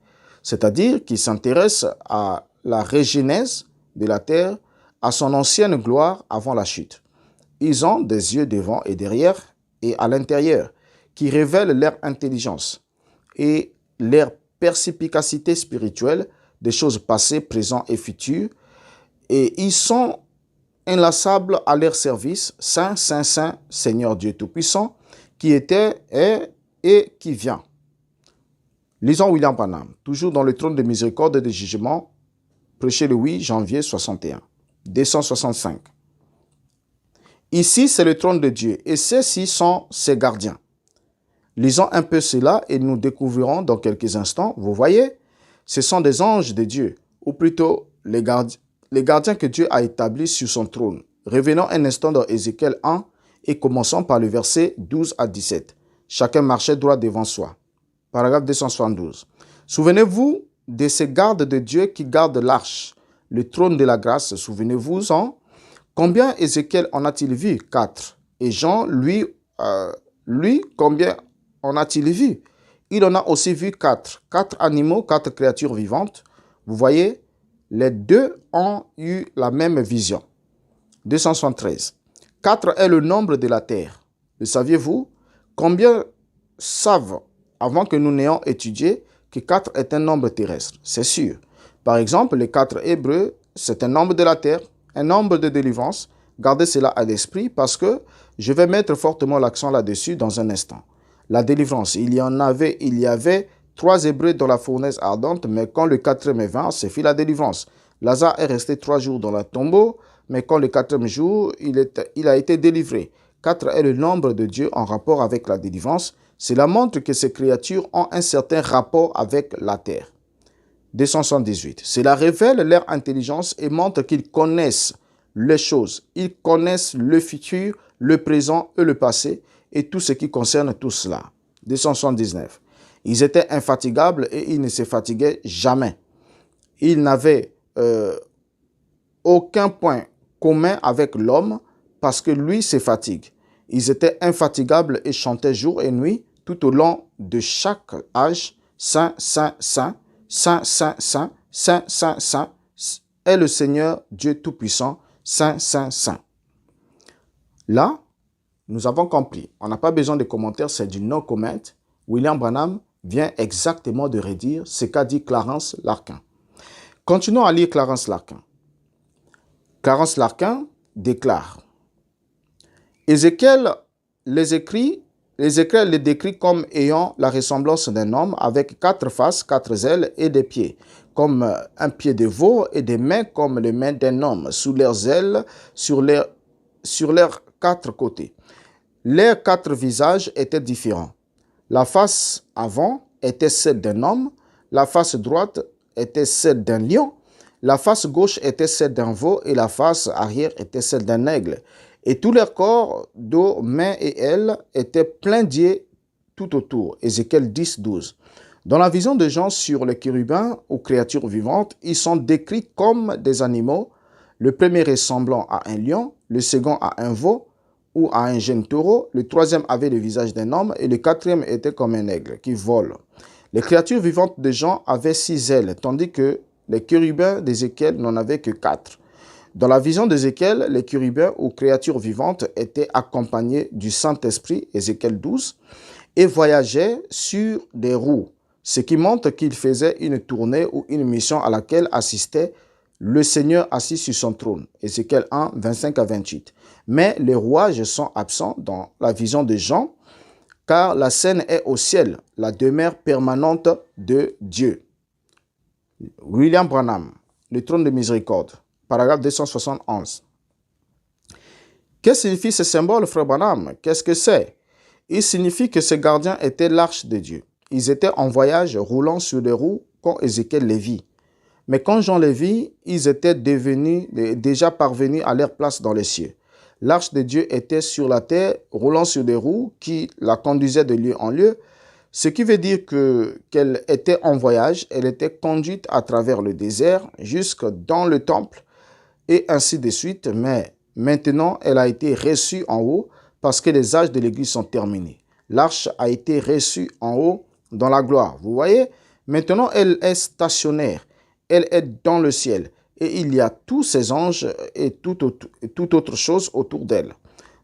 C'est-à-dire qu'ils s'intéressent à la régénèse de la terre, à son ancienne gloire avant la chute. Ils ont des yeux devant et derrière et à l'intérieur, qui révèlent leur intelligence et leur perspicacité spirituelle des choses passées, présentes et futures, et ils sont inlassables à leur service, Saint, Saint, Saint, Seigneur Dieu Tout-Puissant, qui était, est et qui vient. Lisons William Branham, toujours dans le trône de miséricorde et de jugement, prêché le 8 janvier 61, 265. Ici, c'est le trône de Dieu, et ceux-ci sont ses gardiens. Lisons un peu cela et nous découvrirons dans quelques instants, vous voyez, ce sont des anges de Dieu, ou plutôt les gardiens que Dieu a établis sur son trône. Revenons un instant dans Ézéchiel 1 et commençons par le verset 12 à 17. Chacun marchait droit devant soi. Paragraphe 272. Souvenez-vous de ces gardes de Dieu qui gardent l'arche, le trône de la grâce. Souvenez-vous-en. Combien Ézéchiel en a-t-il vu? 4. Et Jean, lui, combien en a-t-il vu? Il en a aussi vu 4. 4 animaux, 4 créatures vivantes. Vous voyez, les deux ont eu la même vision. 273. 4 est le nombre de la terre. Le saviez-vous? Combien savent, avant que nous n'ayons étudié, que 4 est un nombre terrestre? C'est sûr. Par exemple, les 4 Hébreux, c'est un nombre de la terre, un nombre de délivrance, Gardez cela à l'esprit parce que je vais mettre fortement l'accent là-dessus dans un instant. La délivrance, il y avait 3 Hébreux dans la fournaise ardente, mais quand le 4e est venu, c'est fit la délivrance. Lazare est resté 3 jours dans le tombeau, mais quand le 4e jour, il a été délivré. 4 est le nombre de Dieu en rapport avec la délivrance. Cela montre que ces créatures ont un certain rapport avec la terre. 278. Cela révèle leur intelligence et montre qu'ils connaissent les choses. Ils connaissent le futur, le présent et le passé et tout ce qui concerne tout cela. 279. Ils étaient infatigables et ils ne se fatiguaient jamais. Ils n'avaient aucun point commun avec l'homme parce que lui se fatigue. Ils étaient infatigables et chantaient jour et nuit tout au long de chaque âge. Saint, Saint, Saint, Saint, Saint, Saint, Saint, Saint, Saint est le Seigneur Dieu Tout-Puissant, Saint, Saint, Saint. Là, nous avons compris. On n'a pas besoin de commentaires, c'est du no-comment. William Branham vient exactement de redire ce qu'a dit Clarence Larkin. Continuons à lire Clarence Larkin. Clarence Larkin déclare: Ézéchiel les écrits les décrit comme ayant la ressemblance d'un homme avec 4 faces, 4 ailes et des pieds, comme un pied de veau et des mains comme les mains d'un homme, sous leurs ailes, sur leurs 4 côtés. Leurs 4 visages étaient différents. La face avant était celle d'un homme, la face droite était celle d'un lion, la face gauche était celle d'un veau et la face arrière était celle d'un aigle. Et tout leur corps, dos, mains et ailes étaient pleins d'yeux tout autour. Ézéchiel 10, 12. Dans la vision de Jean sur les chérubins ou créatures vivantes, ils sont décrits comme des animaux, le premier ressemblant à un lion, le second à un veau ou à un jeune taureau, le troisième avait le visage d'un homme et le 4e était comme un aigle qui vole. Les créatures vivantes de Jean avaient 6 ailes, tandis que les chérubins d'Ézéchiel n'en avaient que 4. Dans la vision d'Ézéchiel, les chérubins ou créatures vivantes étaient accompagnés du Saint-Esprit, Ézéchiel 12, et voyageaient sur des roues, ce qui montre qu'ils faisaient une tournée ou une mission à laquelle assistait le Seigneur assis sur son trône, Ézéchiel 1, 25 à 28. Mais les rouages sont absents dans la vision de Jean, car la scène est au ciel, la demeure permanente de Dieu. William Branham, le trône de miséricorde. Paragraphe 271. Qu'est-ce que signifie ce symbole, frère Branham? Qu'est-ce que c'est? Il signifie que ces gardiens étaient l'arche de Dieu. Ils étaient en voyage roulant sur des roues quand Ézéchiel les vit. Mais quand Jean les vit, ils étaient déjà parvenus à leur place dans les cieux. L'arche de Dieu était sur la terre, roulant sur des roues qui la conduisaient de lieu en lieu, ce qui veut dire qu'elle était en voyage, elle était conduite à travers le désert jusque dans le temple, et ainsi de suite, mais maintenant elle a été reçue en haut parce que les âges de l'Église sont terminés. L'arche a été reçue en haut dans la gloire. Vous voyez, maintenant elle est stationnaire, elle est dans le ciel et il y a tous ces anges et toute autre chose autour d'elle.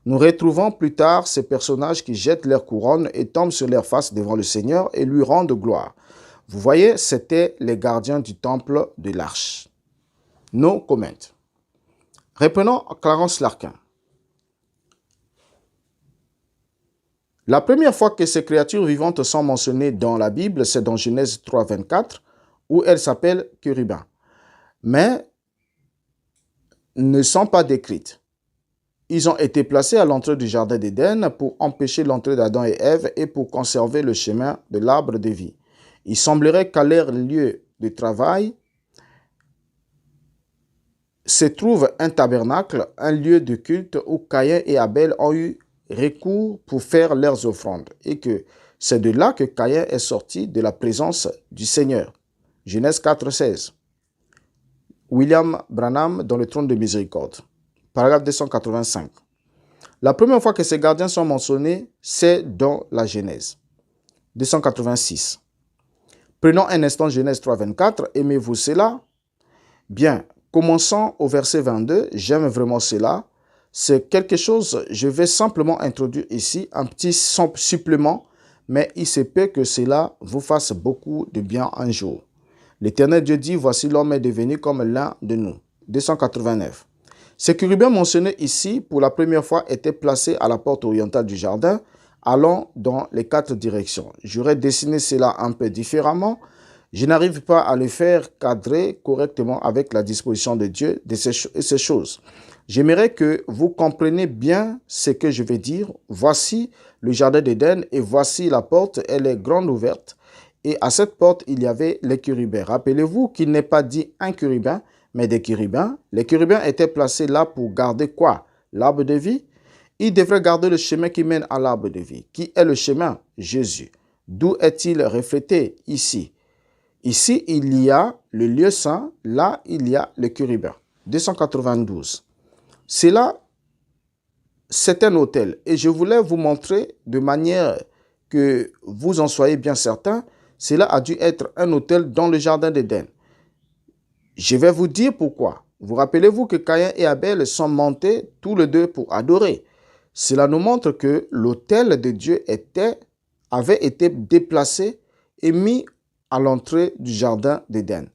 Nous retrouvons plus tard ces personnages qui jettent leur couronne et tombent sur leur face devant le Seigneur et lui rendent gloire. Vous voyez, c'était les gardiens du temple de l'arche. No comment. Reprenons Clarence Larkin. La première fois que ces créatures vivantes sont mentionnées dans la Bible, c'est dans Genèse 3, 24, où elles s'appellent chérubins, mais ne sont pas décrites. Ils ont été placés à l'entrée du jardin d'Éden pour empêcher l'entrée d'Adam et Ève et pour conserver le chemin de l'arbre de vie. Il semblerait qu'à leur lieu de travail se trouve un tabernacle, un lieu de culte où Caïn et Abel ont eu recours pour faire leurs offrandes et que c'est de là que Caïn est sorti de la présence du Seigneur. Genèse 4, 16. William Branham dans le trône de miséricorde. Paragraphe 285. La première fois que ces gardiens sont mentionnés, c'est dans la Genèse. 286. Prenons un instant Genèse 3, 24. Aimez-vous cela? Bien, commençons au verset 22. J'aime vraiment cela. C'est quelque chose, je vais simplement introduire ici un petit supplément, mais il se peut que cela vous fasse beaucoup de bien un jour. L'Éternel Dieu dit, voici l'homme est devenu comme l'un de nous. 289. Ces chérubins mentionnés ici, pour la première fois, étaient placés à la porte orientale du jardin, allant dans les 4 directions. J'aurais dessiné cela un peu différemment. Je n'arrive pas à le faire cadrer correctement avec la disposition de Dieu de ces choses. J'aimerais que vous compreniez bien ce que je vais dire. Voici le jardin d'Éden et voici la porte, elle est grande ouverte. Et à cette porte, il y avait les chérubins. Rappelez-vous qu'il n'est pas dit un chérubin, mais des chérubins. Les chérubins étaient placés là pour garder quoi? L'arbre de vie. Ils devraient garder le chemin qui mène à l'arbre de vie. Qui est le chemin? Jésus. D'où est-il reflété ici? Ici, il y a le lieu saint. Là, il y a le chérubin. 292. C'est un autel. Et je voulais vous montrer de manière que vous en soyez bien certains, cela a dû être un autel dans le jardin d'Éden. Je vais vous dire pourquoi. Vous rappelez-vous que Caïn et Abel sont montés tous les deux pour adorer. Cela nous montre que l'autel de Dieu avait été déplacé et mis à l'entrée du jardin d'Éden.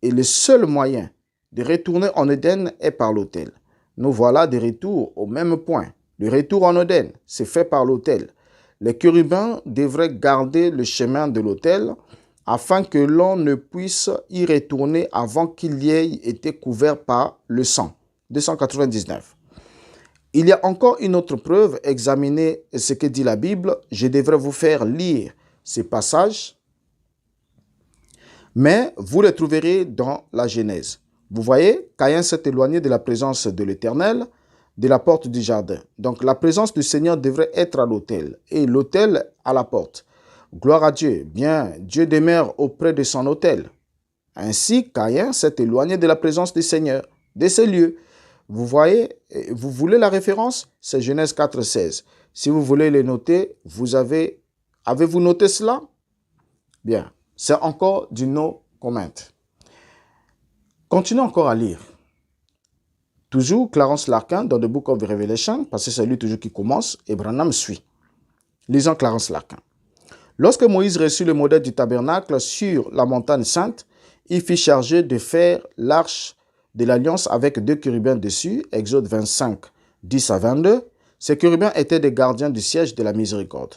Et le seul moyen de retourner en Éden est par l'autel. Nous voilà de retour au même point. Le retour en Éden, c'est fait par l'autel. Les chérubins devraient garder le chemin de l'autel afin que l'on ne puisse y retourner avant qu'il y ait été couvert par le sang. 299. Il y a encore une autre preuve. Examinez ce que dit la Bible. Je devrais vous faire lire ces passages, mais vous les trouverez dans la Genèse. Vous voyez, Caïn s'est éloigné de la présence de l'Éternel, de la porte du jardin. Donc la présence du Seigneur devrait être à l'autel et l'autel à la porte. Gloire à Dieu. Bien, Dieu demeure auprès de son autel. Ainsi, Caïn s'est éloigné de la présence du Seigneur, de ces lieux. Vous voyez, vous voulez la référence? C'est Genèse 4, 16. Si vous voulez les noter, avez-vous noté cela? Bien, c'est encore du no comment. Continuez encore à lire. Toujours Clarence Larkin dans The Book of Revelation, parce que c'est lui toujours qui commence, et Branham suit. Lisons Clarence Larkin. Lorsque Moïse reçut le modèle du tabernacle sur la montagne sainte, il fut chargé de faire l'arche de l'alliance avec 2 chérubins dessus, Exode 25, 10 à 22. Ces chérubins étaient des gardiens du siège de la miséricorde,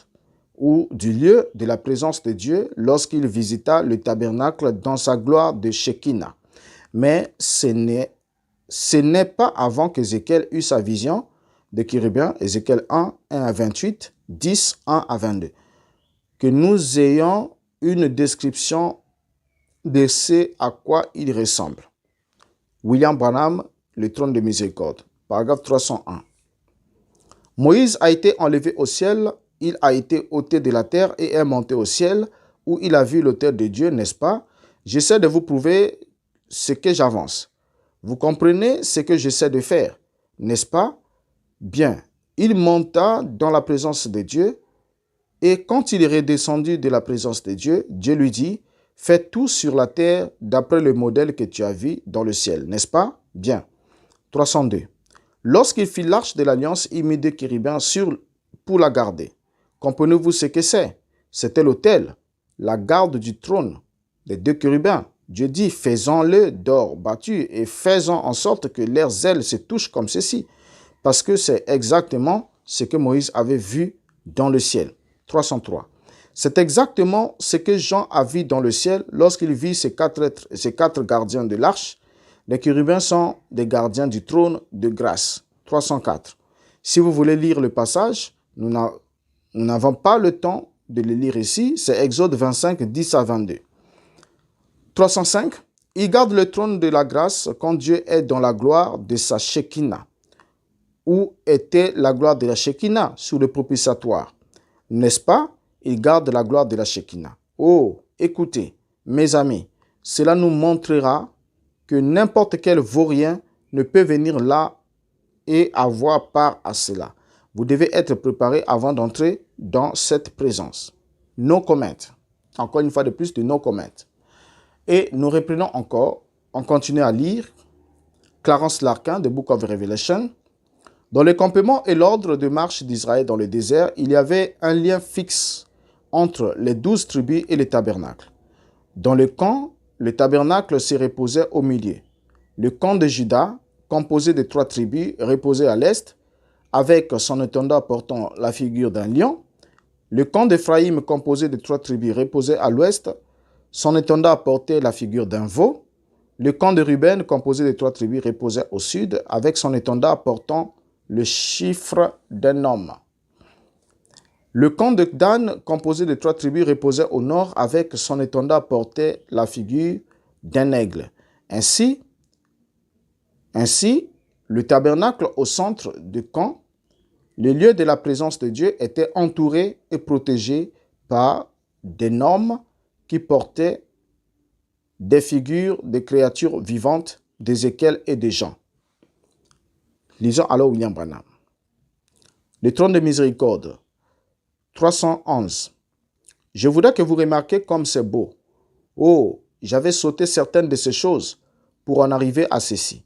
ou du lieu de la présence de Dieu lorsqu'il visita le tabernacle dans sa gloire de Shekinah. Mais ce n'est pas avant qu'Ézéchiel eut sa vision de chérubins, Ézéchiel 1, 1 à 28, 10, 1 à 22, que nous ayons une description de ce à quoi il ressemble. William Branham, le trône de miséricorde, paragraphe 301. Moïse a été enlevé au ciel, il a été ôté de la terre et est monté au ciel, où il a vu l'autel de Dieu, n'est-ce pas? J'essaie de vous prouver ce que j'avance. Vous comprenez ce que j'essaie de faire, n'est-ce pas? Bien, il monta dans la présence de Dieu, et quand il est redescendu de la présence de Dieu, Dieu lui dit, « Fais tout sur la terre d'après le modèle que tu as vu dans le ciel, n'est-ce pas? » Bien. 302. Lorsqu'il fit l'arche de l'alliance, il mit 2 chérubins pour la garder. Comprenez-vous ce que c'est? C'était l'autel, la garde du trône, les 2 chérubins. Dieu dit, faisons-le d'or battu et faisons en sorte que leurs ailes se touchent comme ceci. Parce que c'est exactement ce que Moïse avait vu dans le ciel. 303. C'est exactement ce que Jean a vu dans le ciel lorsqu'il vit ces quatre gardiens de l'arche. Les chérubins sont des gardiens du trône de grâce. 304. Si vous voulez lire le passage, nous n'avons pas le temps de le lire ici. C'est Exode 25, 10 à 22. 305. Il garde le trône de la grâce quand Dieu est dans la gloire de sa Shekinah. Où était la gloire de la Shekinah? Sur le propitiatoire. N'est-ce pas? Il garde la gloire de la Shekinah. Oh, écoutez, mes amis, cela nous montrera que n'importe quel vaurien ne peut venir là et avoir part à cela. Vous devez être préparé avant d'entrer dans cette présence. No comment. Encore une fois de plus, de no comment. Et nous reprenons encore, on continue à lire Clarence Larkin, The Book of Revelation. Dans le campement et l'ordre de marche d'Israël dans le désert, il y avait un lien fixe entre les 12 tribus et le tabernacle. Dans le camp, le tabernacle se reposait au milieu. Le camp de Juda composé de 3 tribus, reposait à l'est, avec son étendard portant la figure d'un lion. Le camp d'Éphraïm, composé de 3 tribus, reposait à l'ouest, son étendard portait la figure d'un veau. Le camp de Ruben, composé de 3 tribus, reposait au sud, avec son étendard portant le chiffre d'un homme. Le camp de Dan, composé de 3 tribus, reposait au nord, avec son étendard portait la figure d'un aigle. Ainsi, le tabernacle au centre du camp, le lieu de la présence de Dieu, était entouré et protégé par des hommes qui portaient des figures des créatures vivantes, d'Ézéchiel et des gens. Lisons alors William Branham. Le trône de miséricorde, 311. Je voudrais que vous remarquiez comme c'est beau. Oh, j'avais sauté certaines de ces choses pour en arriver à ceci.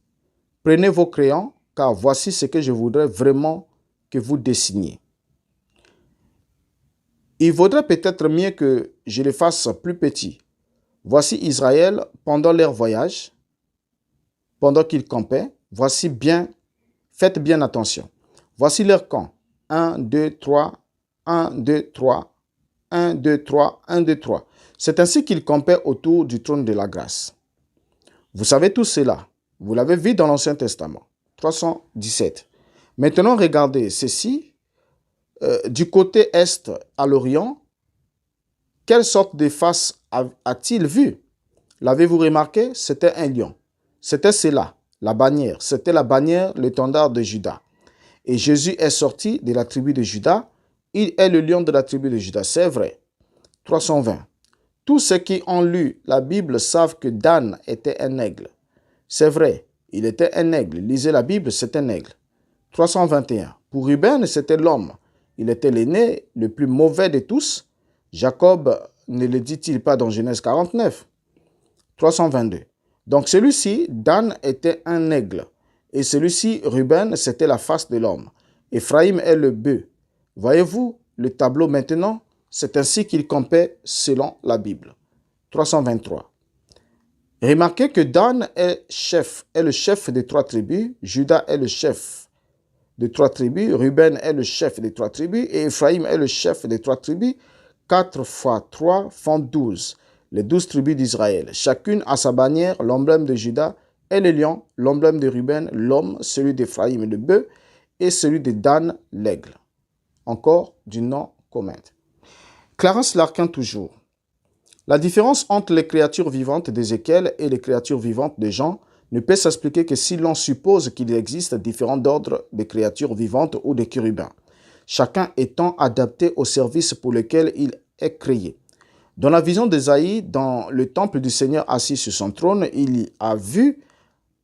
Prenez vos crayons, car voici ce que je voudrais vraiment que vous dessiniez. Il vaudrait peut-être mieux que je les fasse plus petits. Voici Israël pendant leur voyage, pendant qu'ils campaient. Voici bien, faites bien attention. Voici leur camp. 1, 2, 3, 1, 2, 3, 1, 2, 3, 1, 2, 3. C'est ainsi qu'ils campaient autour du trône de la grâce. Vous savez tout cela. Vous l'avez vu dans l'Ancien Testament. 317. Maintenant, regardez ceci. Du côté est à l'Orient, quelle sorte de face a-t-il vu? L'avez-vous remarqué? C'était un lion. C'était cela, la bannière. C'était la bannière, l'étendard de Juda. Et Jésus est sorti de la tribu de Juda. Il est le lion de la tribu de Juda. C'est vrai. 320. Tous ceux qui ont lu la Bible savent que Dan était un aigle. C'est vrai, il était un aigle. Lisez la Bible, c'est un aigle. 321. Pour Ruben, c'était l'homme. Il était l'aîné, le plus mauvais de tous. Jacob ne le dit-il pas dans Genèse 49? 322. Donc celui-ci, Dan, était un aigle. Et celui-ci, Ruben, c'était la face de l'homme. Éphraïm est le bœuf. Voyez-vous le tableau maintenant? C'est ainsi qu'il campait selon la Bible. 323. Remarquez que Dan est le chef des 3 tribus. Juda est le chef des 3 tribus. Ruben est le chef des 3 tribus. Et Éphraïm est le chef des 3 tribus. 4 fois 3 font 12. Les 12 tribus d'Israël. Chacune a sa bannière. L'emblème de Juda est le lion. L'emblème de Ruben, l'homme. Celui d'Éphraïm, le bœuf. Et celui de Dan, l'aigle. Encore du nom commun. Clarence Larkin toujours. La différence entre les créatures vivantes d'Ézéchiel et les créatures vivantes de Jean ne peut s'expliquer que si l'on suppose qu'il existe différents ordres de créatures vivantes ou de chérubins, chacun étant adapté au service pour lequel il est créé. Dans la vision d'Ésaïe, dans le temple du Seigneur assis sur son trône, il a vu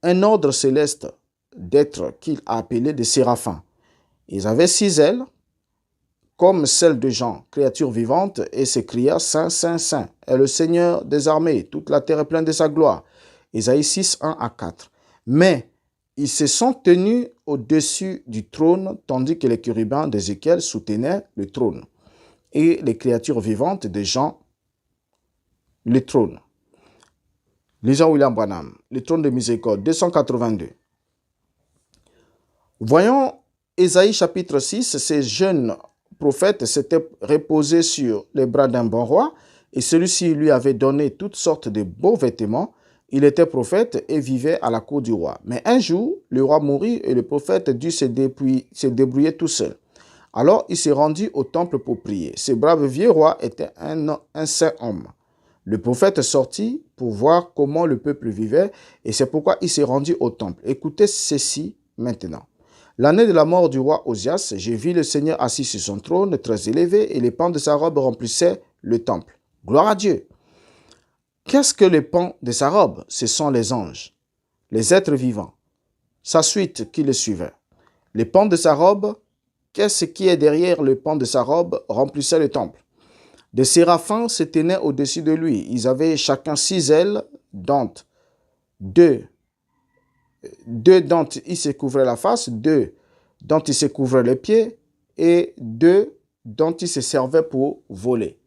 un ordre céleste d'êtres qu'il a appelé des séraphins. Ils avaient 6 ailes, comme celle de Jean, créature vivante, et s'écria, Saint, Saint, Saint, est le Seigneur des armées, toute la terre est pleine de sa gloire. Ésaïe 6, 1 à 4. Mais ils se sont tenus au-dessus du trône, tandis que les chérubins d'Ézéchiel soutenaient le trône, et les créatures vivantes de Jean, le trône. Lisons William Branham, le trône de miséricorde, 282. Voyons Ésaïe chapitre 6, ces jeunes prophète s'était reposé sur les bras d'un bon roi et celui-ci lui avait donné toutes sortes de beaux vêtements. Il était prophète et vivait à la cour du roi. Mais un jour, le roi mourut et le prophète dut se débrouiller tout seul. Alors il se rendit au temple pour prier. Ce brave vieux roi était un saint homme. Le prophète sortit pour voir comment le peuple vivait et c'est pourquoi il s'est rendu au temple. Écoutez ceci maintenant. L'année de la mort du roi Osias, j'ai vu le Seigneur assis sur son trône, très élevé, et les pans de sa robe remplissaient le temple. Gloire à Dieu! Qu'est-ce que les pans de sa robe? Ce sont les anges, les êtres vivants, sa suite qui le suivait. Les pans de sa robe, qu'est-ce qui est derrière le pan de sa robe remplissait le temple? Des séraphins se tenaient au-dessus de lui. Ils avaient chacun 6 ailes, dont deux dont il se couvrait la face, 2 dont il se couvrait les pieds et 2 dont il se servait pour voler.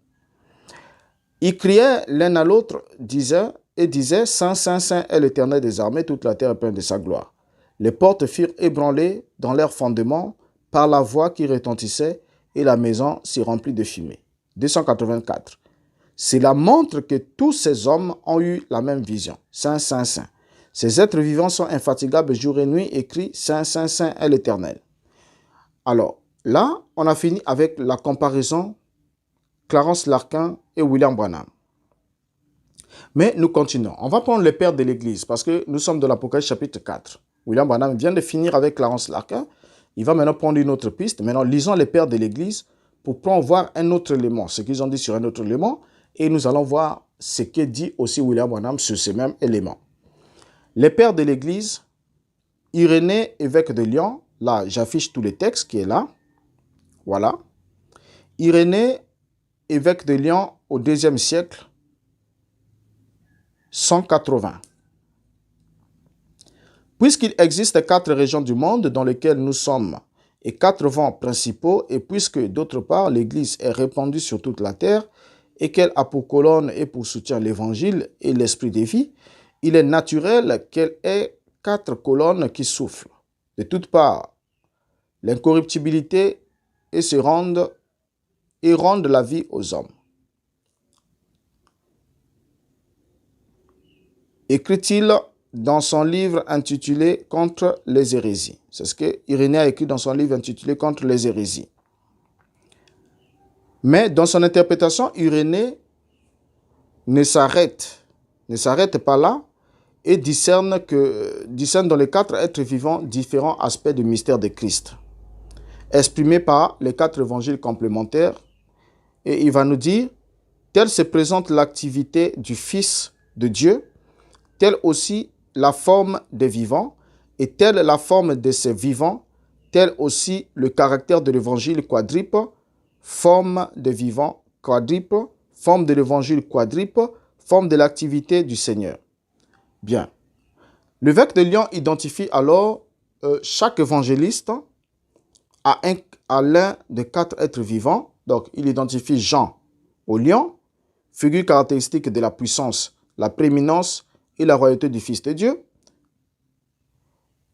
Ils criaient l'un à l'autre, disaient, Saint, Saint, Saint est l'Éternel des armées, toute la terre est pleine de sa gloire. Les portes furent ébranlées dans leurs fondements par la voix qui retentissait et la maison s'y remplit de fumée. 284. Cela montre que tous ces hommes ont eu la même vision. Saint, Saint, Saint. Ces êtres vivants sont infatigables jour et nuit et crient Saint, Saint, Saint est l'Éternel. Alors, là, on a fini avec la comparaison Clarence Larkin et William Branham. Mais nous continuons. On va prendre les pères de l'Église parce que nous sommes dans l'Apocalypse chapitre 4. William Branham vient de finir avec Clarence Larkin. Il va maintenant prendre une autre piste. Maintenant, lisons les pères de l'Église pour prendre voir un autre élément, ce qu'ils ont dit sur un autre élément. Et nous allons voir ce que dit aussi William Branham sur ce même élément. Les pères de l'Église, Irénée, évêque de Lyon. Là, j'affiche tous les textes qui est là. Voilà. Irénée, évêque de Lyon au IIe siècle, 180. Puisqu'il existe 4 régions du monde dans lesquelles nous sommes et 4 vents principaux, et puisque d'autre part l'Église est répandue sur toute la terre et qu'elle a pour colonne et pour soutien l'Évangile et l'Esprit de vie, il est naturel qu'elle ait 4 colonnes qui soufflent de toutes parts l'incorruptibilité et rendent la vie aux hommes. Écrit-il dans son livre intitulé Contre les hérésies. C'est ce que Irénée a écrit dans son livre intitulé Contre les hérésies. Mais dans son interprétation, Irénée ne s'arrête pas là et discerne dans les 4 êtres vivants différents aspects du mystère de Christ, exprimés par les 4 évangiles complémentaires. Et il va nous dire, telle se présente l'activité du Fils de Dieu, telle aussi la forme des vivants, et telle la forme de ces vivants, tel aussi le caractère de l'évangile quadruple, forme des vivants quadruple, forme de l'évangile quadruple, forme de l'activité du Seigneur. Bien. L'évêque de Lyon identifie alors chaque évangéliste à l'un des 4 êtres vivants. Donc, il identifie Jean au lion, figure caractéristique de la puissance, la prééminence et la royauté du Fils de Dieu.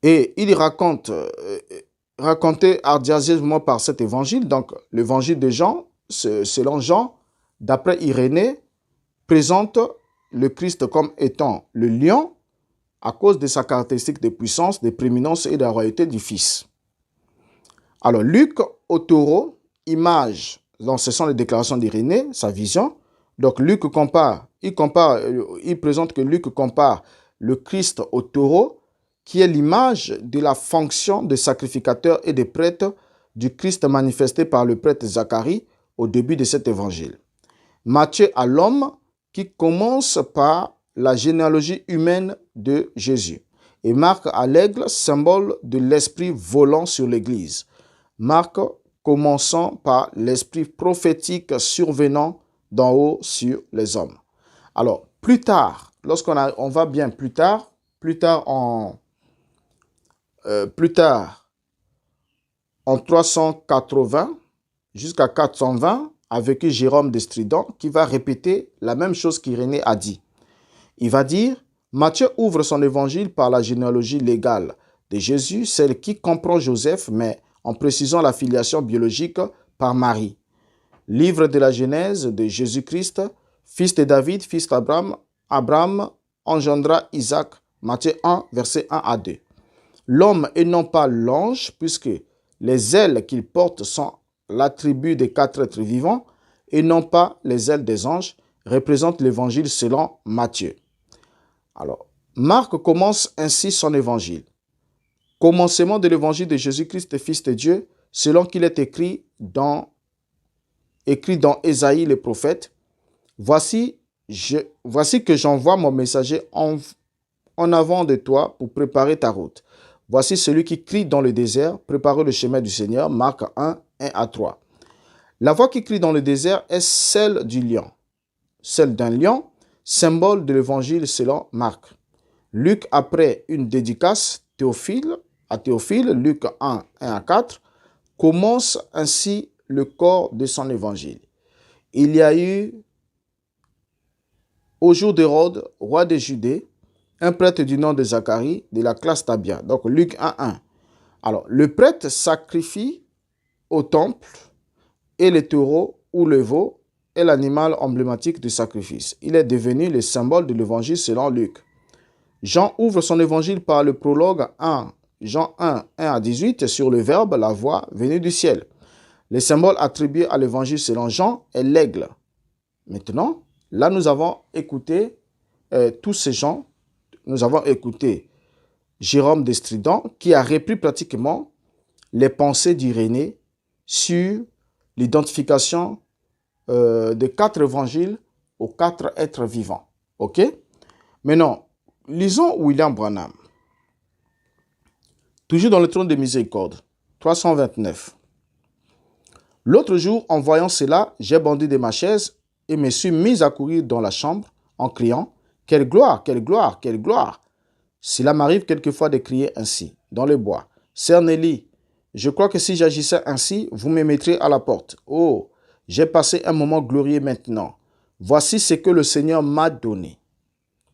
Et il raconté ardiacement par cet évangile, donc l'évangile de Jean, selon Jean, d'après Irénée, présente le Christ comme étant le lion à cause de sa caractéristique de puissance, de prééminence et de la royauté du Fils. Alors, Luc au taureau, image, donc ce sont les déclarations d'Irénée, sa vision. Donc, il présente que Luc compare le Christ au taureau, qui est l'image de la fonction de sacrificateur et de prêtre du Christ manifesté par le prêtre Zacharie au début de cet évangile. Matthieu à l'homme, qui commence par la généalogie humaine de Jésus. Et Marc à l'aigle, symbole de l'esprit volant sur l'Église. Marc commençant par l'esprit prophétique survenant d'en haut sur les hommes. Alors, plus tard, on va bien plus tard en 380 jusqu'à 420, a vécu Jérôme de Stridon, qui va répéter la même chose qu'Irénée a dit. Il va dire, Matthieu ouvre son évangile par la généalogie légale de Jésus, celle qui comprend Joseph, mais en précisant la filiation biologique par Marie. Livre de la Genèse de Jésus-Christ, fils de David, fils d'Abraham. Abraham engendra Isaac. Matthieu 1, versets 1 à 2. L'homme et non pas l'ange, puisque les ailes qu'il porte sont l'attribut des 4 êtres vivants et non pas les ailes des anges, représentent l'évangile selon Matthieu. Alors, Marc commence ainsi son évangile. Commencement de l'évangile de Jésus-Christ, Fils de Dieu, selon qu'il est écrit dans Ésaïe le prophète. Voici que j'envoie mon messager en avant de toi pour préparer ta route. Voici celui qui crie dans le désert, préparez le chemin du Seigneur. Marc 1, 1 à 3. La voix qui crie dans le désert est celle du lion. Celle d'un lion, symbole de l'évangile selon Marc. Luc, après une dédicace à Théophile, Luc 1, 1 à 4, commence ainsi le corps de son évangile. Il y a eu, au jour d'Hérode, roi de Judée, un prêtre du nom de Zacharie, de la classe Tabia. Donc, Luc 1:1. Alors, le prêtre sacrifie au temple et le taureau ou le veau est l'animal emblématique du sacrifice. Il est devenu le symbole de l'évangile selon Luc. Jean ouvre son évangile par le prologue 1, Jean 1:1-18, sur le Verbe, la voix venue du ciel. Le symbole attribué à l'évangile selon Jean est l'aigle. Maintenant, là, nous avons écouté tous ces gens. Nous avons écouté Jérôme de Stridon qui a repris pratiquement les pensées d'Irénée sur l'identification des 4 évangiles aux 4 êtres vivants. OK? Maintenant, lisons William Branham. Toujours dans le trône de miséricorde, 329. L'autre jour, en voyant cela, j'ai bondi de ma chaise et me suis mis à courir dans la chambre en criant « Quelle gloire, quelle gloire, quelle gloire !» Cela m'arrive quelquefois de crier ainsi, dans le bois. « Sœur Nelly, je crois que si j'agissais ainsi, vous me mettriez à la porte. Oh, j'ai passé un moment glorieux maintenant. Voici ce que le Seigneur m'a donné. »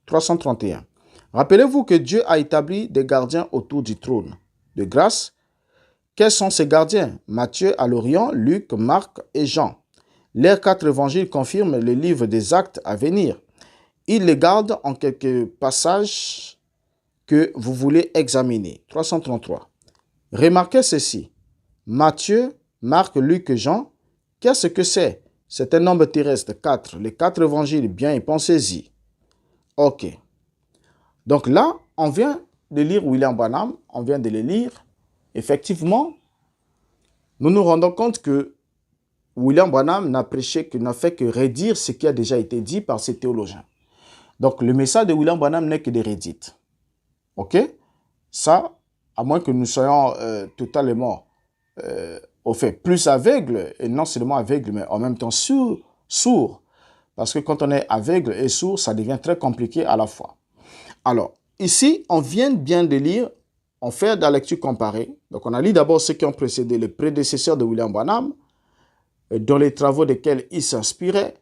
331. Rappelez-vous que Dieu a établi des gardiens autour du trône de grâce. Quels sont ces gardiens? Matthieu à l'Orient, Luc, Marc et Jean. Leurs 4 évangiles confirment le livre des actes à venir. Ils les gardent en quelques passages que vous voulez examiner. 333. Remarquez ceci. Matthieu, Marc, Luc et Jean, qu'est-ce que c'est? C'est un nombre terrestre, 4. Les 4 évangiles, bien, et pensez-y. Ok. Donc là, on vient de lire William Branham, on vient de le lire. Effectivement, nous nous rendons compte que William Branham n'a fait que redire ce qui a déjà été dit par ses théologiens. Donc, le message de William Branham n'est que des redites. OK? Ça, à moins que nous soyons totalement, au fait, plus aveugles, et non seulement aveugles, mais en même temps sourds. Parce que quand on est aveugle et sourd, ça devient très compliqué à la fois. Alors, ici, on vient bien de lire, on fait de la lecture comparée. Donc, on a lu d'abord ceux qui ont précédé les prédécesseurs de William Branham, dans les travaux desquels il s'inspirait.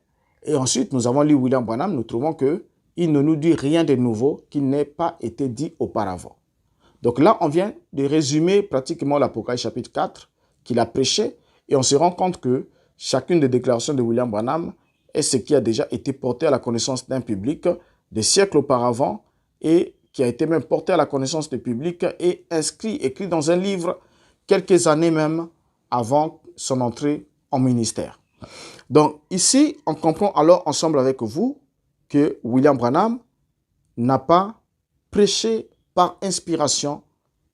Et ensuite, nous avons lu William Branham, nous trouvons qu'il ne nous dit rien de nouveau qui n'ait pas été dit auparavant. Donc là, on vient de résumer pratiquement l'Apocalypse chapitre 4 qu'il a prêché et on se rend compte que chacune des déclarations de William Branham est ce qui a déjà été porté à la connaissance d'un public des siècles auparavant et qui a été même porté à la connaissance du public et écrit dans un livre quelques années même avant son entrée en ministère. Donc ici, on comprend alors ensemble avec vous que William Branham n'a pas prêché par inspiration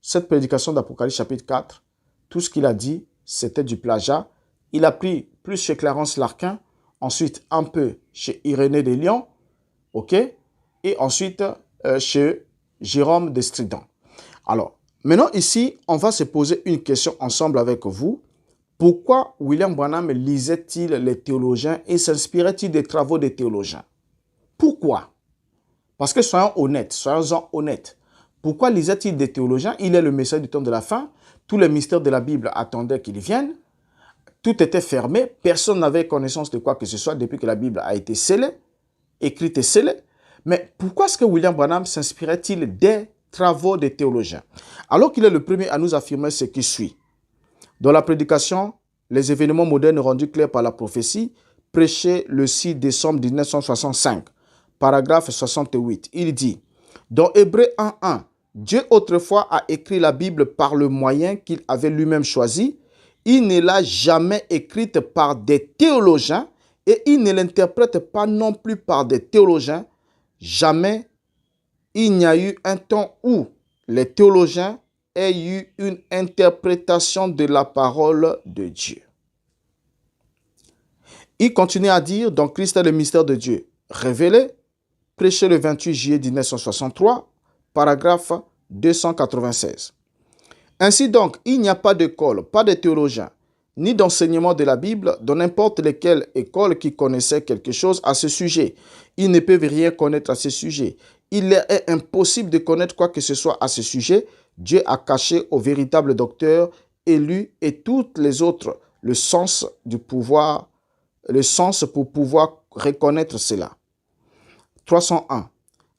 cette prédication d'Apocalypse chapitre 4. Tout ce qu'il a dit, c'était du plagiat. Il a pris plus chez Clarence Larkin, ensuite un peu chez Irénée de Lyon, ok, et ensuite chez Jérôme de Stridon. Alors, maintenant ici, on va se poser une question ensemble avec vous. Pourquoi William Branham lisait-il les théologiens et s'inspirait-il des travaux des théologiens? Pourquoi? Parce que soyons honnêtes. Pourquoi lisait-il des théologiens? Il est le messager du temps de la fin. Tous les mystères de la Bible attendaient qu'il vienne. Tout était fermé. Personne n'avait connaissance de quoi que ce soit depuis que la Bible a été scellée, écrite et scellée. Mais pourquoi est-ce que William Branham s'inspirait-il des travaux des théologiens? Alors qu'il est le premier à nous affirmer ce qui suit. Dans la prédication, les événements modernes rendus clairs par la prophétie, prêché le 6 décembre 1965, paragraphe 68, il dit, dans Hébreux 1:1, Dieu autrefois a écrit la Bible par le moyen qu'il avait lui-même choisi. Il ne l'a jamais écrite par des théologiens et il ne l'interprète pas non plus par des théologiens. Jamais il n'y a eu un temps où les théologiens aient eu une interprétation de la parole de Dieu. Il continue à dire, dans Christ est le mystère de Dieu révélé, prêché le 28 juillet 1963, paragraphe 296. Ainsi donc, il n'y a pas d'école, pas de théologien, ni d'enseignement de la Bible dans n'importe lesquelles écoles qui connaissaient quelque chose à ce sujet. Ils ne peuvent rien connaître à ce sujet. Il est impossible de connaître quoi que ce soit à ce sujet. Dieu a caché aux véritables docteurs, élus et toutes les autres le sens pour pouvoir reconnaître cela. 301.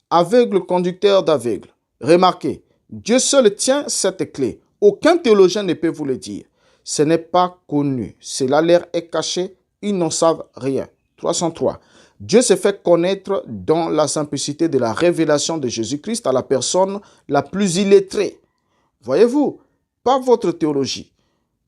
aveugle conducteur d'aveugle. Remarquez, Dieu seul tient cette clé. Aucun théologien ne peut vous le dire. Ce n'est pas connu. Cela leur est caché. Ils n'en savent rien. 303. Dieu se fait connaître dans la simplicité de la révélation de Jésus-Christ à la personne la plus illettrée. Voyez-vous, pas votre théologie.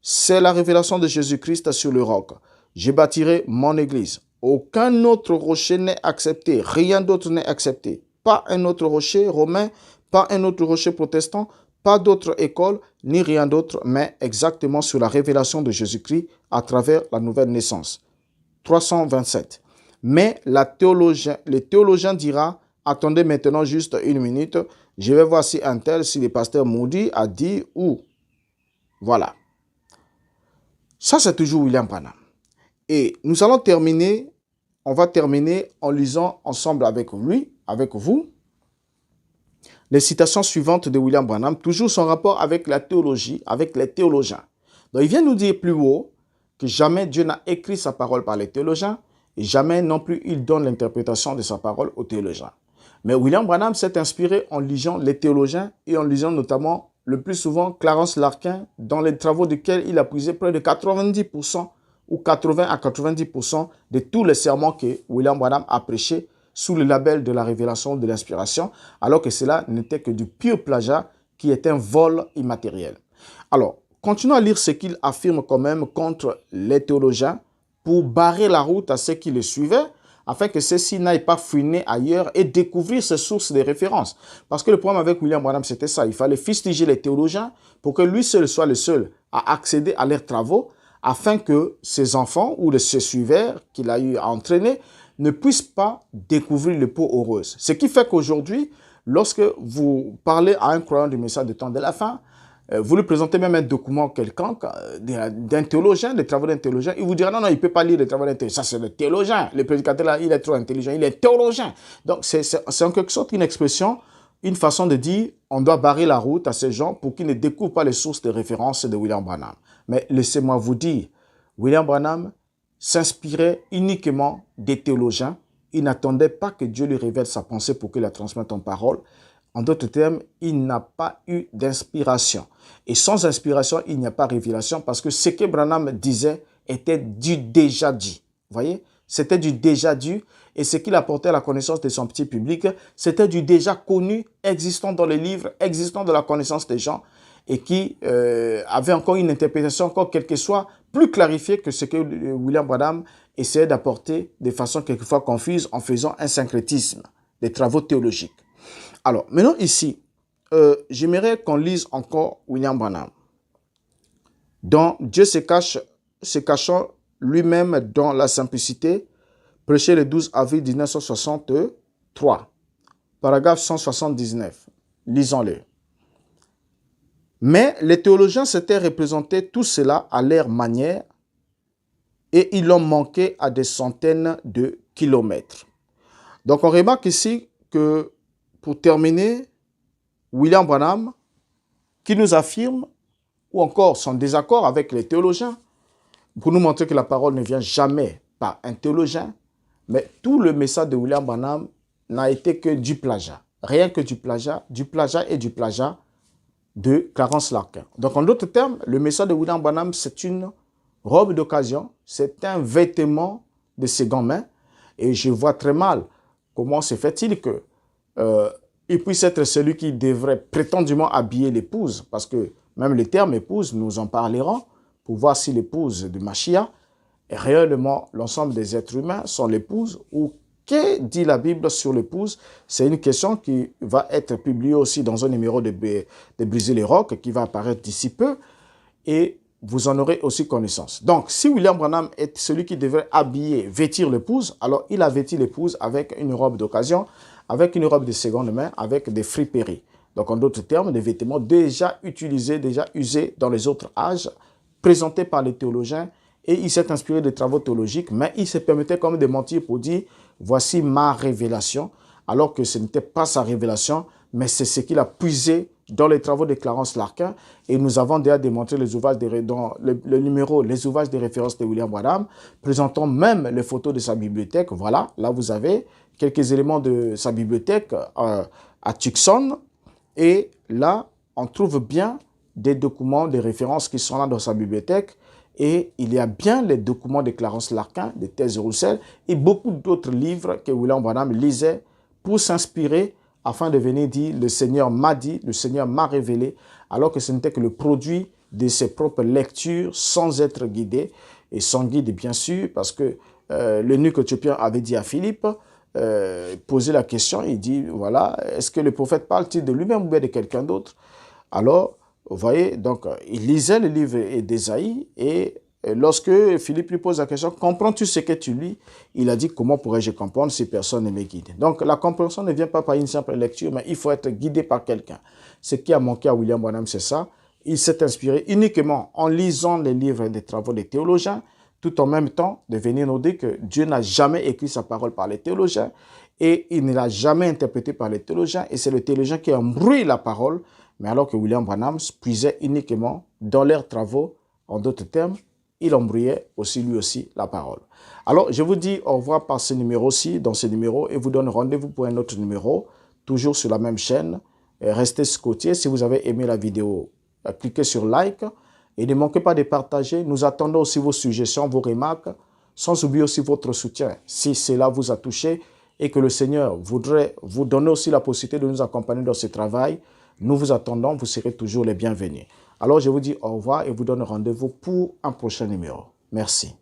C'est la révélation de Jésus-Christ sur le roc. Je bâtirai mon église. Aucun autre rocher n'est accepté. Rien d'autre n'est accepté. Pas un autre rocher romain, pas un autre rocher protestant, pas d'autre école, ni rien d'autre, mais exactement sur la révélation de Jésus-Christ à travers la nouvelle naissance. 327. Mais le théologien dira, attendez maintenant juste une minute, je vais voir si un tel, si le pasteur Moody a dit ou. Voilà. Ça, c'est toujours William Branham. Et nous allons terminer, on va terminer en lisant ensemble avec lui, avec vous, les citations suivantes de William Branham, toujours son rapport avec la théologie, avec les théologiens. Donc, il vient nous dire plus haut que jamais Dieu n'a écrit sa parole par les théologiens et jamais non plus il donne l'interprétation de sa parole aux théologiens. Mais William Branham s'est inspiré en lisant les théologiens et en lisant notamment le plus souvent Clarence Larkin, dans les travaux duquel il a puisé près de 90% ou 80 à 90% de tous les sermons que William Branham a prêchés sous le label de la révélation de l'inspiration, alors que cela n'était que du pur plagiat qui est un vol immatériel. Alors, continuons à lire ce qu'il affirme quand même contre les théologiens pour barrer la route à ceux qui le suivaient, afin que ceux-ci n'aillent pas fouiner ailleurs et découvrir ces sources de référence. Parce que le problème avec William Branham, c'était ça. Il fallait fustiger les théologiens pour que lui seul soit le seul à accéder à leurs travaux, afin que ses enfants ou ses suiveurs qu'il a eu à entraîner ne puissent pas découvrir le peau heureuse. Ce qui fait qu'aujourd'hui, lorsque vous parlez à un croyant du message de temps de la fin, vous lui présentez même un document quelconque d'un théologien, des travaux d'un théologien, il vous dira non, il ne peut pas lire les travaux d'un théologien. Ça, c'est le théologien. Le prédicateur, là, il est trop intelligent, il est théologien. Donc, c'est en quelque sorte une expression, une façon de dire on doit barrer la route à ces gens pour qu'ils ne découvrent pas les sources de référence de William Branham. Mais laissez-moi vous dire, William Branham s'inspirait uniquement des théologiens. Il n'attendait pas que Dieu lui révèle sa pensée pour qu'il la transmette en parole. En d'autres termes, il n'a pas eu d'inspiration. Et sans inspiration, il n'y a pas révélation parce que ce que Branham disait était du déjà dit. Vous voyez? C'était du déjà dit. Et ce qu'il apportait à la connaissance de son petit public, c'était du déjà connu, existant dans les livres, existant dans la connaissance des gens et qui avait encore une interprétation, encore quelque soit plus clarifiée que ce que William Branham essayait d'apporter de façon quelquefois confuse en faisant un syncrétisme des travaux théologiques. Alors, maintenant ici, j'aimerais qu'on lise encore William Branham. Dans Dieu se cachant lui-même dans la simplicité, prêché le 12 avril 1963, paragraphe 179. Lisons-le. Mais les théologiens s'étaient représentés tout cela à leur manière et ils l'ont manqué à des centaines de kilomètres. Donc on remarque ici que, pour terminer, William Branham, qui nous affirme, ou encore son désaccord avec les théologiens, pour nous montrer que la parole ne vient jamais par un théologien, mais tout le message de William Branham n'a été que du plagiat. Rien que du plagiat et du plagiat de Clarence Larkin. Donc en d'autres termes, le message de William Branham, c'est une robe d'occasion, c'est un vêtement de seconde main, et je vois très mal comment se fait-il que il puisse être celui qui devrait prétendument habiller l'épouse, parce que même le terme épouse, nous en parlerons, pour voir si l'épouse de Machia est réellement l'ensemble des êtres humains sont l'épouse, ou que dit la Bible sur l'épouse. C'est une question qui va être publiée aussi dans un numéro de Briser les rocs, qui va apparaître d'ici peu, et vous en aurez aussi connaissance. Donc, si William Branham est celui qui devrait habiller, vêtir l'épouse, alors il a vêti l'épouse avec une robe d'occasion, avec une robe de seconde main, avec des friperies. Donc, en d'autres termes, des vêtements déjà utilisés, déjà usés dans les autres âges, présentés par les théologiens, et il s'est inspiré de travaux théologiques, mais il se permettait comme de mentir pour dire « voici ma révélation », alors que ce n'était pas sa révélation, mais c'est ce qu'il a puisé dans les travaux de Clarence Larkin. Et nous avons déjà démontré les ouvrages dans le numéro, les ouvrages de référence de William Branham, présentant même les photos de sa bibliothèque. Voilà, là vous avez quelques éléments de sa bibliothèque à Tucson. Et là, on trouve bien des documents de référence qui sont là dans sa bibliothèque. Et il y a bien les documents de Clarence Larkin, de Thèse de Roussel, et beaucoup d'autres livres que William Branham lisait pour s'inspirer afin de venir dire « Le Seigneur m'a dit, le Seigneur m'a révélé », alors que ce n'était que le produit de ses propres lectures sans être guidé, et sans guide bien sûr, parce que l'eunuque éthiopien avait dit à Philippe, poser la question, il dit, voilà, est-ce que le prophète parle-t-il de lui-même ou bien de quelqu'un d'autre? Alors, vous voyez, donc, il lisait le livre d'Ésaïe et lorsque Philippe lui pose la question, comprends-tu ce que tu lis? Il a dit, comment pourrais-je comprendre si personne ne me guide? Donc, la compréhension ne vient pas par une simple lecture, mais il faut être guidé par quelqu'un. Ce qui a manqué à William Branham, c'est ça. Il s'est inspiré uniquement en lisant les livres des travaux des théologiens, tout en même temps de venir nous dire que Dieu n'a jamais écrit sa parole par les théologiens et il ne l'a jamais interprété par les théologiens et c'est le théologien qui a embrouillé la parole, mais alors que William Branham puisait uniquement dans leurs travaux, en d'autres termes, il embrouillait aussi lui aussi la parole. Alors, je vous dis au revoir par ce numéro-ci, dans ce numéro, et vous donne rendez-vous pour un autre numéro, toujours sur la même chaîne. Et restez scotchés. Si vous avez aimé la vidéo, cliquez sur like. Et ne manquez pas de partager. Nous attendons aussi vos suggestions, vos remarques, sans oublier aussi votre soutien. Si cela vous a touché et que le Seigneur voudrait vous donner aussi la possibilité de nous accompagner dans ce travail, nous vous attendons, vous serez toujours les bienvenus. Alors je vous dis au revoir et vous donne rendez-vous pour un prochain numéro. Merci.